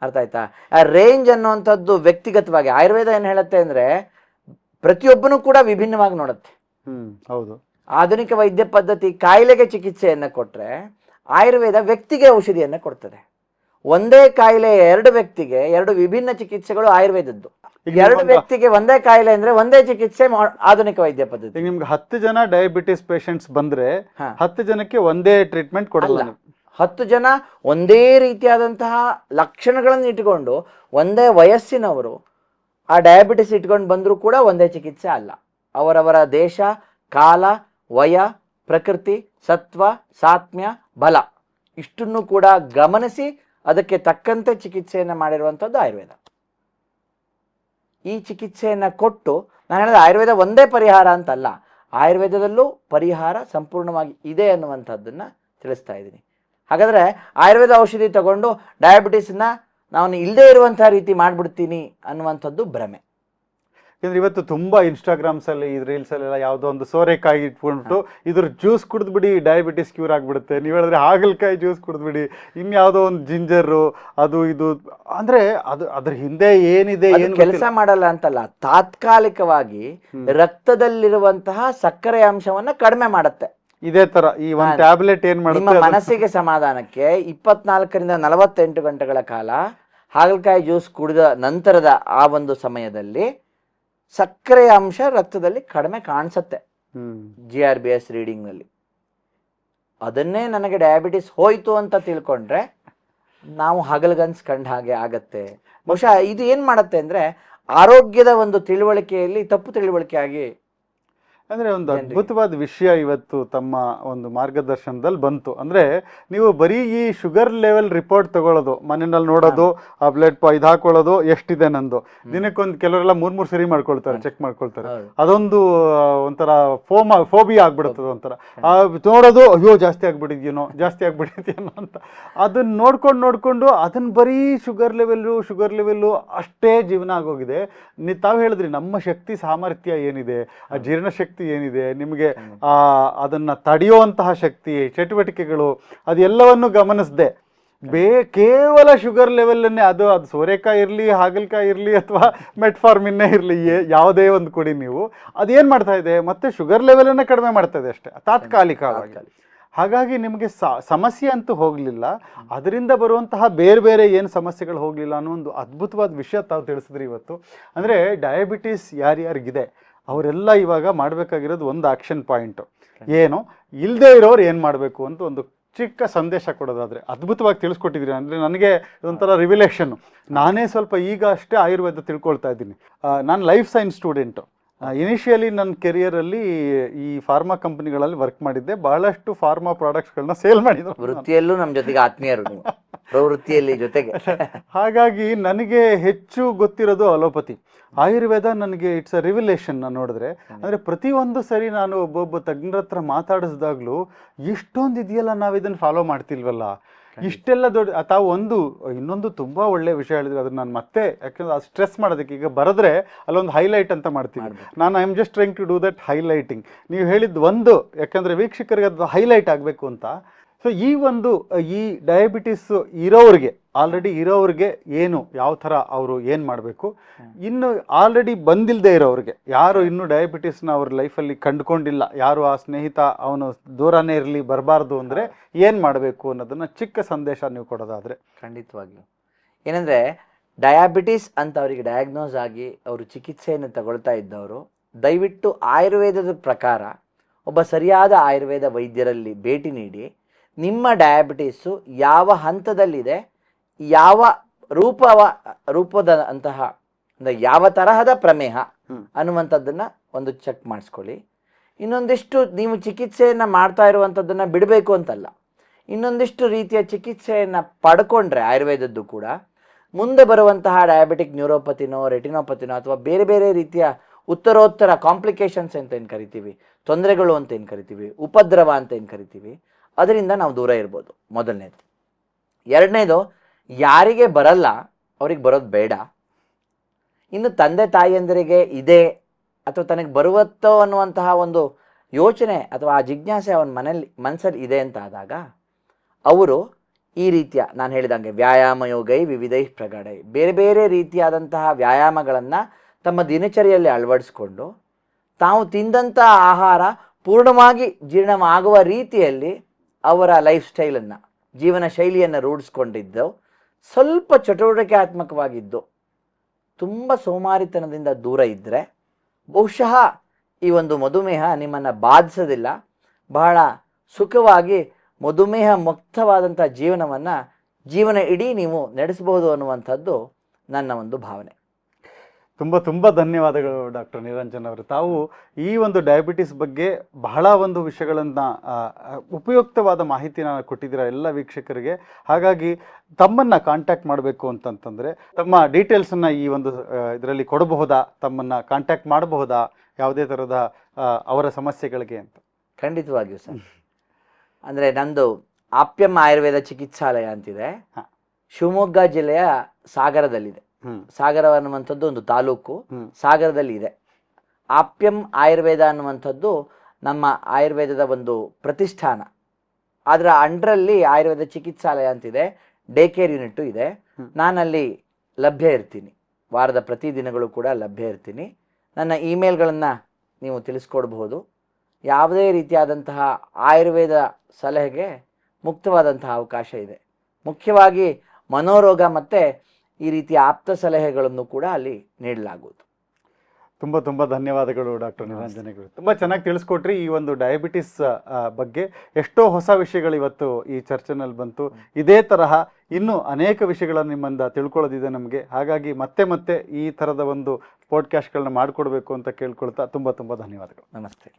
ಅರ್ಥ ಆಯ್ತಾ? ಆ ರೇಂಜ್ ಅನ್ನುವಂಥದ್ದು ವ್ಯಕ್ತಿಗತವಾಗಿ ಆಯುರ್ವೇದ ಏನ್ ಹೇಳುತ್ತೆ ಅಂದ್ರೆ ಪ್ರತಿಯೊಬ್ಬನು ಕೂಡ ವಿಭಿನ್ನವಾಗಿ ನೋಡುತ್ತೆ. ಹೌದು. ಆಧುನಿಕ ವೈದ್ಯ ಪದ್ಧತಿ ಕಾಯಿಲೆಗೆ ಚಿಕಿತ್ಸೆಯನ್ನ ಕೊಟ್ರೆ ಆಯುರ್ವೇದ ವ್ಯಕ್ತಿಗೆ ಔಷಧಿಯನ್ನ ಕೊಡ್ತದೆ. ಒಂದೇ ಕಾಯಿಲೆ 2 ವ್ಯಕ್ತಿಗೆ 2 ವಿಭಿನ್ನ ಚಿಕಿತ್ಸೆಗಳು ಆಯುರ್ವೇದದ್ದು. 2 ವ್ಯಕ್ತಿಗೆ ಒಂದೇ ಕಾಯಿಲೆ ಅಂದ್ರೆ ಒಂದೇ ಚಿಕಿತ್ಸೆ ಆಧುನಿಕ ವೈದ್ಯ ಪದ್ಧತಿ. ನಿಮ್ಗೆ 10 ಜನ ಡಯಾಬಿಟಿಸ್ ಪೇಷಂಟ್ಸ್ ಬಂದ್ರೆ 10 ಜನಕ್ಕೆ ಒಂದೇ ಟ್ರೀಟ್ಮೆಂಟ್ ಕೊಡಲ್ಲ. 10 ಜನ ಒಂದೇ ರೀತಿಯಾದಂತಹ ಲಕ್ಷಣಗಳನ್ನು ಇಟ್ಕೊಂಡು ಒಂದೇ ವಯಸ್ಸಿನವರು ಆ ಡಯಾಬಿಟಿಸ್ ಇಟ್ಕೊಂಡು ಬಂದರೂ ಕೂಡ ಒಂದೇ ಚಿಕಿತ್ಸೆ ಅಲ್ಲ. ಅವರವರ ದೇಶ, ಕಾಲ, ವಯ, ಪ್ರಕೃತಿ, ಸತ್ವ, ಸಾತ್ಮ್ಯ, ಬಲ ಇಷ್ಟನ್ನು ಕೂಡ ಗಮನಿಸಿ ಅದಕ್ಕೆ ತಕ್ಕಂತೆ ಚಿಕಿತ್ಸೆಯನ್ನು ಮಾಡಿರುವಂಥದ್ದು ಆಯುರ್ವೇದ. ಈ ಚಿಕಿತ್ಸೆಯನ್ನು ಕೊಟ್ಟು ನಾನು ಹೇಳಿದ ಆಯುರ್ವೇದ ಒಂದೇ ಪರಿಹಾರ ಅಂತಲ್ಲ, ಆಯುರ್ವೇದದಲ್ಲೂ ಪರಿಹಾರ ಸಂಪೂರ್ಣವಾಗಿ ಇದೆ ಅನ್ನುವಂಥದ್ದನ್ನು ತಿಳಿಸ್ತಾ ಇದ್ದೀನಿ. ಹಾಗಾದರೆ ಆಯುರ್ವೇದ ಔಷಧಿ ತಗೊಂಡು ಡಯಾಬಿಟಿಸ್ನ ನಾನು ಇಲ್ಲದೇ ಇರುವಂಥ ರೀತಿ ಮಾಡಿಬಿಡ್ತೀನಿ ಅನ್ನುವಂಥದ್ದು ಭ್ರಮೆ. ಯಾಕಂದ್ರೆ ಇವತ್ತು ತುಂಬಾ ಇನ್ಸ್ಟಾಗ್ರಾಮ್ಸ್ ಅಲ್ಲಿ ರೀಲ್ಸ್ ಅಲ್ಲೆಲ್ಲ ಯಾವುದೋ ಒಂದು ಸೋರೆಕಾಯಿ ಇಟ್ಬಿಟ್ಟು ಇದ್ರ ಜ್ಯೂಸ್ ಕುಡಿದ್ಬಿಡಿ ಡಯಾಬಿಟಿಸ್ ಕ್ಯೂರ್ ಆಗ್ಬಿಡುತ್ತೆ, ನೀವು ಹೇಳಿದ್ರೆ ಹಾಗಲಕಾಯಿ ಜ್ಯೂಸ್ ಕುಡಿದ್ಬಿಡಿ, ಇನ್ಯಾವುದೋ ಒಂದು ಜಿಂಜರು ಅದು ಇದು, ಅಂದ್ರೆ ಅದ್ರ ಹಿಂದೆ ಏನಿದೆ ಏನು ಕೆಲಸ ಮಾಡಲ್ಲ ಅಂತಲ್ಲ, ತಾತ್ಕಾಲಿಕವಾಗಿ ರಕ್ತದಲ್ಲಿರುವಂತಹ ಸಕ್ಕರೆ ಅಂಶವನ್ನ ಕಡಿಮೆ ಮಾಡುತ್ತೆ. ಇದೇ ತರ ಈ ಒಂದು ಟ್ಯಾಬ್ಲೆಟ್ ಏನ್ ಮಾಡುತ್ತೆ, ನಿಮ್ಮ ಮನಸ್ಸಿಗೆ ಸಮಾಧಾನಕ್ಕೆ 24ರಿಂದ 48 ಗಂಟೆಗಳ ಕಾಲ ಹಾಗಲಕಾಯಿ ಜ್ಯೂಸ್ ಕುಡಿದ ನಂತರದ ಆ ಒಂದು ಸಮಯದಲ್ಲಿ ಸಕ್ಕರೆಯ ಅಂಶ ರಕ್ತದಲ್ಲಿ ಕಡಿಮೆ ಕಾಣಿಸುತ್ತೆ GRBS ರೀಡಿಂಗ್ ನಲ್ಲಿ. ಅದನ್ನೇ ನನಗೆ ಡಯಾಬಿಟಿಸ್ ಹೋಯ್ತು ಅಂತ ತಿಳ್ಕೊಂಡ್ರೆ ನಾವು ಹಗಲ್ಗನ್ಸ್ ಕಂಡ ಹಾಗೆ ಆಗತ್ತೆ. ಬಹುಶಃ ಇದು ಏನ್ ಮಾಡತ್ತೆ ಅಂದ್ರೆ ಆರೋಗ್ಯದ ಒಂದು ತಿಳುವಳಿಕೆಯಲ್ಲಿ ತಪ್ಪು ತಿಳುವಳಿಕೆ ಆಗಿ ಅಂದರೆ ಒಂದು ಅದ್ಭುತವಾದ ವಿಷಯ ಇವತ್ತು ತಮ್ಮ ಒಂದು ಮಾರ್ಗದರ್ಶನದಲ್ಲಿ ಬಂತು. ಅಂದರೆ ನೀವು ಬರೀ ಈ ಶುಗರ್ ಲೆವೆಲ್ ರಿಪೋರ್ಟ್ ತಗೊಳ್ಳೋದು, ಮನೆಯಲ್ಲಿ ನೋಡೋದು, ಆ ಬ್ಲಡ್ ಇದು ಹಾಕೊಳ್ಳೋದು, ಎಷ್ಟಿದೆ ನಂದು, ದಿನಕ್ಕೊಂದು ಕೆಲವರೆಲ್ಲ 3 ಸರಿ ಮಾಡ್ಕೊಳ್ತಾರೆ, ಚೆಕ್ ಮಾಡ್ಕೊಳ್ತಾರೆ. ಅದೊಂದು ಒಂಥರ ಫೋಬಿಯಾ ಆಗ್ಬಿಡುತ್ತದೆ. ಒಂಥರ ನೋಡೋದು, ಅಯ್ಯೋ ಜಾಸ್ತಿ ಆಗ್ಬಿಟ್ಟಿದ್ಯೇನೋ ಅಂತ ಅದನ್ನ ನೋಡ್ಕೊಂಡು ಅದನ್ನ ಬರೀ ಶುಗರ್ ಲೆವೆಲ್ಲು ಅಷ್ಟೇ ಜೀವನ ಆಗೋಗಿದೆ. ತಾವು ಹೇಳಿದ್ರಿ ನಮ್ಮ ಶಕ್ತಿ ಸಾಮರ್ಥ್ಯ ಏನಿದೆ, ಆ ಜೀರ್ಣಶಕ್ತಿ ಏನಿದೆ, ನಿಮಗೆ ಅದನ್ನ ತಡೆಯುವಂತಹ ಶಕ್ತಿ, ಚಟುವಟಿಕೆಗಳು, ಅದೆಲ್ಲವನ್ನು ಗಮನಿಸದೆ ಕೇವಲ ಶುಗರ್ ಲೆವೆಲ್ಲನ್ನೇ ಅದು ಸೋರೆಕಾಯಿ ಇರಲಿ, ಹಾಗಲಕಾಯಿ ಇರಲಿ, ಅಥವಾ ಮೆಟ್ಫಾರ್ಮಿನ್ನೇ ಇರಲಿ, ಯಾವುದೇ ಒಂದು ಕೊಡಿ ನೀವು, ಅದೇನು ಮಾಡ್ತಾ ಇದೆ ಮತ್ತೆ ಶುಗರ್ ಲೆವೆಲನ್ನೇ ಕಡಿಮೆ ಮಾಡ್ತಾ ಇದೆ ಅಷ್ಟೇ ತಾತ್ಕಾಲಿಕವಾಗಿ. ಹಾಗಾಗಿ ನಿಮಗೆ ಸಮಸ್ಯೆ ಅಂತೂ ಹೋಗಲಿಲ್ಲ, ಅದರಿಂದ ಬರುವಂತಹ ಬೇರೆ ಏನು ಸಮಸ್ಯೆಗಳು ಹೋಗಲಿಲ್ಲ ಅನ್ನೋ ಒಂದು ಅದ್ಭುತವಾದ ವಿಷಯ ತಾವು ತಿಳಿಸಿದ್ರಿ ಇವತ್ತು. ಅಂದರೆ ಡಯಾಬಿಟಿಸ್ ಯಾರ್ಯಾರಿಗಿದೆ ಅವರೆಲ್ಲ ಇವಾಗ ಮಾಡಬೇಕಾಗಿರೋದು ಒಂದು ಆಕ್ಷನ್ ಪಾಯಿಂಟು ಏನು, ಇಲ್ಲದೆ ಇರೋರು ಏನು ಮಾಡಬೇಕು ಅಂತ ಒಂದು ಚಿಕ್ಕ ಸಂದೇಶ ಕೊಡೋದಾದರೆ ಅದ್ಭುತವಾಗಿ ತಿಳಿಸ್ಕೊಟ್ಟಿದ್ದೀರಿ. ಅಂದರೆ ನನಗೆ ಇದೊಂಥರ ರಿವಿಲೇಷನ್ನು. ನಾನೇ ಸ್ವಲ್ಪ ಈಗ ಅಷ್ಟೇ ಆಯುರ್ವೇದ ತಿಳ್ಕೊಳ್ತಾ ಇದ್ದೀನಿ. ನಾನು ಲೈಫ್ ಸೈನ್ಸ್ ಸ್ಟೂಡೆಂಟು. ಇನಿಷಿಯಲಿ ನನ್ನ ಕೆರಿಯರಲ್ಲಿ ಈ ಫಾರ್ಮಾ ಕಂಪ್ನಿಗಳಲ್ಲಿ ವರ್ಕ್ ಮಾಡಿದ್ದೆ. ಬಹಳಷ್ಟು ಫಾರ್ಮಾ ಪ್ರಾಡಕ್ಟ್ಸ್ಗಳನ್ನ ಸೇಲ್ ಮಾಡಿದ್ರು. ವೃತ್ತಿಯಲ್ಲೂ ನಮ್ಮ ಜೊತೆಗೆ ಆತ್ಮೀಯರು ನೀವು, ಪ್ರವೃತ್ತಿಯಲ್ಲಿ ಜೊತೆಗೆ. ಹಾಗಾಗಿ ನನಗೆ ಹೆಚ್ಚು ಗೊತ್ತಿರೋದು ಅಲೋಪತಿ. ಆಯುರ್ವೇದ ನನಗೆ ಇಟ್ಸ್ ಅ ರಿವಿಲೇಷನ್. ನಾನು ನೋಡಿದ್ರೆ ಅಂದರೆ ಪ್ರತಿಯೊಂದು ಸರಿ ನಾನು ಒಬ್ಬೊಬ್ಬ ತಜ್ಞರ ಹತ್ರ ಮಾತಾಡಿಸಿದಾಗಲೂ ಇಷ್ಟೊಂದು ಇದೆಯಲ್ಲ, ನಾವು ಇದನ್ನು ಫಾಲೋ ಮಾಡ್ತಿಲ್ವಲ್ಲ, ಇಷ್ಟೆಲ್ಲ ದೊಡ್ಡ ತಾವು ಇನ್ನೊಂದು ತುಂಬ ಒಳ್ಳೆಯ ವಿಷಯ ಹೇಳಿದ್ರೆ ಅದನ್ನು ನಾನು ಮತ್ತೆ, ಯಾಕಂದ್ರೆ ಅದು ಸ್ಟ್ರೆಸ್ ಮಾಡೋದಕ್ಕೆ ಈಗ ಬರೆದ್ರೆ ಅಲ್ಲೊಂದು ಹೈಲೈಟ್ ಅಂತ ಮಾಡ್ತೀನಿ ನಾನು. I am just trying to do that highlighting. ನೀವು ಹೇಳಿದ್ದು ಯಾಕಂದರೆ ವೀಕ್ಷಕರಿಗೆ ಅದು ಹೈಲೈಟ್ ಆಗಬೇಕು ಅಂತ. ಸೊ ಈ ಡಯಾಬಿಟಿಸ್ ಆಲ್ರೆಡಿ ಇರೋರಿಗೆ ಯಾವ ಥರ ಅವರು ಏನು ಮಾಡಬೇಕು, ಇನ್ನು ಆಲ್ರೆಡಿ ಬಂದಿಲ್ಲದೆ ಇರೋರಿಗೆ, ಯಾರು ಇನ್ನೂ ಡಯಾಬಿಟಿಸ್ನ ಅವ್ರ ಲೈಫಲ್ಲಿ ಕಂಡುಕೊಂಡಿಲ್ಲ, ಯಾರು ಆ ಸ್ನೇಹಿತ ಅವನು ದೂರನೇ ಇರಲಿ ಬರಬಾರ್ದು ಅಂದರೆ ಏನು ಮಾಡಬೇಕು ಅನ್ನೋದನ್ನು ಚಿಕ್ಕ ಸಂದೇಶ ನೀವು ಕೊಡೋದಾದರೆ. ಖಂಡಿತವಾಗಿಯೂ ಏನಂದರೆ, ಡಯಾಬಿಟಿಸ್ ಅಂತ ಅವರಿಗೆ ಡಯಾಗ್ನೋಸ್ ಆಗಿ ಅವರು ಚಿಕಿತ್ಸೆಯನ್ನು ತಗೊಳ್ತಾ ಇದ್ದವರು ದಯವಿಟ್ಟು ಆಯುರ್ವೇದದ ಪ್ರಕಾರ ಒಬ್ಬ ಸರಿಯಾದ ಆಯುರ್ವೇದ ವೈದ್ಯರಲ್ಲಿ ಭೇಟಿ ನೀಡಿ ನಿಮ್ಮ ಡಯಾಬಿಟಿಸು ಯಾವ ಹಂತದಲ್ಲಿದೆ, ಯಾವ ರೂಪದ ಅಂತಹ ಅಂದರೆ ಯಾವ ತರಹದ ಪ್ರಮೇಹ ಅನ್ನುವಂಥದ್ದನ್ನು ಒಂದು ಚೆಕ್ ಮಾಡಿಸ್ಕೊಳ್ಳಿ. ಇನ್ನೊಂದಿಷ್ಟು ನೀವು ಚಿಕಿತ್ಸೆಯನ್ನು ಮಾಡ್ತಾ ಇರುವಂಥದ್ದನ್ನು ಬಿಡಬೇಕು ಅಂತಲ್ಲ, ಇನ್ನೊಂದಿಷ್ಟು ರೀತಿಯ ಚಿಕಿತ್ಸೆಯನ್ನು ಪಡ್ಕೊಂಡ್ರೆ ಆಯುರ್ವೇದದ್ದು ಕೂಡ ಮುಂದೆ ಬರುವಂತಹ ಡಯಾಬಿಟಿಕ್ ನ್ಯೂರೋಪತಿನೋ ರೆಟಿನೋಪತಿನೋ ಅಥವಾ ಬೇರೆ ಬೇರೆ ರೀತಿಯ ಉತ್ತರೋತ್ತರ ಕಾಂಪ್ಲಿಕೇಶನ್ಸ್ ಅಂತ ಏನು ಕರಿತೀವಿ, ತೊಂದರೆಗಳು ಅಂತ ಏನು ಕರಿತೀವಿ, ಉಪದ್ರವ ಅಂತ ಏನು ಕರಿತೀವಿ, ಅದರಿಂದ ನಾವು ದೂರ ಇರ್ಬೋದು. ಮೊದಲನೇದು. ಎರಡನೇದು, ಯಾರಿಗೆ ಬರಲ್ಲ ಅವ್ರಿಗೆ ಬರೋದು ಬೇಡ. ಇನ್ನು ತಂದೆ ತಾಯಿಯಂದರಿಗೆ ಇದೆ ಅಥವಾ ತನಗೆ ಬರುವತ್ತೋ ಅನ್ನುವಂತಹ ಒಂದು ಯೋಚನೆ ಅಥವಾ ಆ ಜಿಜ್ಞಾಸೆ ಅವನ ಮನಸ್ಸಲ್ಲಿ ಇದೆ ಅಂತ ಆದಾಗ ಅವರು ಈ ರೀತಿಯ ನಾನು ಹೇಳಿದಂಗೆ ವ್ಯಾಯಾಮ ಯೋಗೈ ವಿವಿಧೈ ಪ್ರಗಡೈ ಬೇರೆ ಬೇರೆ ರೀತಿಯಾದಂತಹ ವ್ಯಾಯಾಮಗಳನ್ನು ತಮ್ಮ ದಿನಚರಿಯಲ್ಲಿ ಅಳವಡಿಸ್ಕೊಂಡು ತಾವು ತಿಂದಂಥ ಆಹಾರ ಪೂರ್ಣವಾಗಿ ಜೀರ್ಣವಾಗುವ ರೀತಿಯಲ್ಲಿ ಅವರ ಲೈಫ್ ಸ್ಟೈಲನ್ನು, ಜೀವನ ಶೈಲಿಯನ್ನು ರೂಢಿಸ್ಕೊಂಡಿದ್ದು, ಸ್ವಲ್ಪ ಚಟುವಟಿಕೆಯಾತ್ಮಕವಾಗಿದ್ದು, ತುಂಬ ಸೋಮಾರಿತನದಿಂದ ದೂರ ಇದ್ದರೆ ಬಹುಶಃ ಈ ಒಂದು ಮಧುಮೇಹ ನಿಮ್ಮನ್ನು ಬಾಧಿಸೋದಿಲ್ಲ. ಬಹಳ ಸುಖವಾಗಿ ಮಧುಮೇಹ ಮುಕ್ತವಾದಂಥ ಜೀವನ ಇಡೀ ನೀವು ನಡೆಸಬಹುದು ಅನ್ನುವಂಥದ್ದು ನನ್ನ ಒಂದು ಭಾವನೆ. ತುಂಬ ಧನ್ಯವಾದಗಳು ಡಾಕ್ಟರ್ ನಿರಂಜನ್ ಅವರು. ತಾವು ಈ ಒಂದು ಡಯಾಬಿಟಿಸ್ ಬಗ್ಗೆ ಬಹಳ ಒಂದು ವಿಷಯಗಳನ್ನು ಉಪಯುಕ್ತವಾದ ಮಾಹಿತಿನ ಕೊಟ್ಟಿದ್ದೀರಾ ಎಲ್ಲ ವೀಕ್ಷಕರಿಗೆ. ಹಾಗಾಗಿ ತಮ್ಮನ್ನು ಕಾಂಟ್ಯಾಕ್ಟ್ ಮಾಡಬೇಕು ಅಂತಂತಂದರೆ ತಮ್ಮ ಡೀಟೇಲ್ಸನ್ನು ಈ ಒಂದು ಇದರಲ್ಲಿ ಕೊಡಬಹುದಾ, ತಮ್ಮನ್ನು ಕಾಂಟ್ಯಾಕ್ಟ್ ಮಾಡಬಹುದಾ ಯಾವುದೇ ಥರದ ಅವರ ಸಮಸ್ಯೆಗಳಿಗೆ ಅಂತ? ಖಂಡಿತವಾಗಿಯೂ ಸರ್. ಅಂದರೆ ನಂದು ಆಪ್ಯಂ ಆಯುರ್ವೇದ ಚಿಕಿತ್ಸಾಲಯ ಅಂತಿದೆ, ಶಿವಮೊಗ್ಗ ಜಿಲ್ಲೆಯ ಸಾಗರದಲ್ಲಿದೆ. ಸಾಗರ ಅನ್ನುವಂಥದ್ದು ಒಂದು ತಾಲೂಕು, ಸಾಗರದಲ್ಲಿ ಇದೆ. ಆಪ್ಯಂ ಆಯುರ್ವೇದ ಅನ್ನುವಂಥದ್ದು ನಮ್ಮ ಆಯುರ್ವೇದದ ಒಂದು ಪ್ರತಿಷ್ಠಾನ. ಅದರ ಅಂಡರಲ್ಲಿ ಆಯುರ್ವೇದ ಚಿಕಿತ್ಸಾಲಯ ಅಂತಿದೆ, ಡೇ ಕೇರ್ ಯೂನಿಟ್ಟು ಇದೆ. ನಾನಲ್ಲಿ ಲಭ್ಯ ಇರ್ತೀನಿ, ವಾರದ ಪ್ರತಿ ದಿನಗಳು ಕೂಡ ಲಭ್ಯ ಇರ್ತೀನಿ. ನನ್ನ ಇಮೇಲ್ಗಳನ್ನು ನೀವು ತಿಳಿಸ್ಕೊಡ್ಬಹುದು. ಯಾವುದೇ ರೀತಿಯಾದಂತಹ ಆಯುರ್ವೇದ ಸಲಹೆಗೆ ಮುಕ್ತವಾದಂತಹ ಅವಕಾಶ ಇದೆ. ಮುಖ್ಯವಾಗಿ ಮನೋರೋಗ ಮತ್ತು ಈ ರೀತಿಯ ಆಪ್ತ ಸಲಹೆಗಳನ್ನು ಕೂಡ ಅಲ್ಲಿ ನೀಡಲಾಗುವುದು. ತುಂಬ ಧನ್ಯವಾದಗಳು ಡಾಕ್ಟರ್ ನಿರಂಜನಗಳು. ತುಂಬ ಚೆನ್ನಾಗಿ ತಿಳಿಸ್ಕೊಟ್ರಿ ಈ ಒಂದು ಡಯಾಬಿಟಿಸ್ ಬಗ್ಗೆ. ಎಷ್ಟೋ ಹೊಸ ವಿಷಯಗಳು ಇವತ್ತು ಈ ಚರ್ಚೆನಲ್ಲಿ ಬಂತು. ಇದೇ ತರಹ ಇನ್ನೂ ಅನೇಕ ವಿಷಯಗಳನ್ನು ನಿಮ್ಮಿಂದ ತಿಳ್ಕೊಳ್ಳೋದಿದೆ ನಮಗೆ. ಹಾಗಾಗಿ ಮತ್ತೆ ಈ ಥರದ ಒಂದು ಪಾಡ್ಕಾಸ್ಟ್ಗಳನ್ನ ಮಾಡಿಕೊಡ್ಬೇಕು ಅಂತ ಕೇಳ್ಕೊಳ್ತಾ ತುಂಬ ಧನ್ಯವಾದಗಳು. ನಮಸ್ತೆ.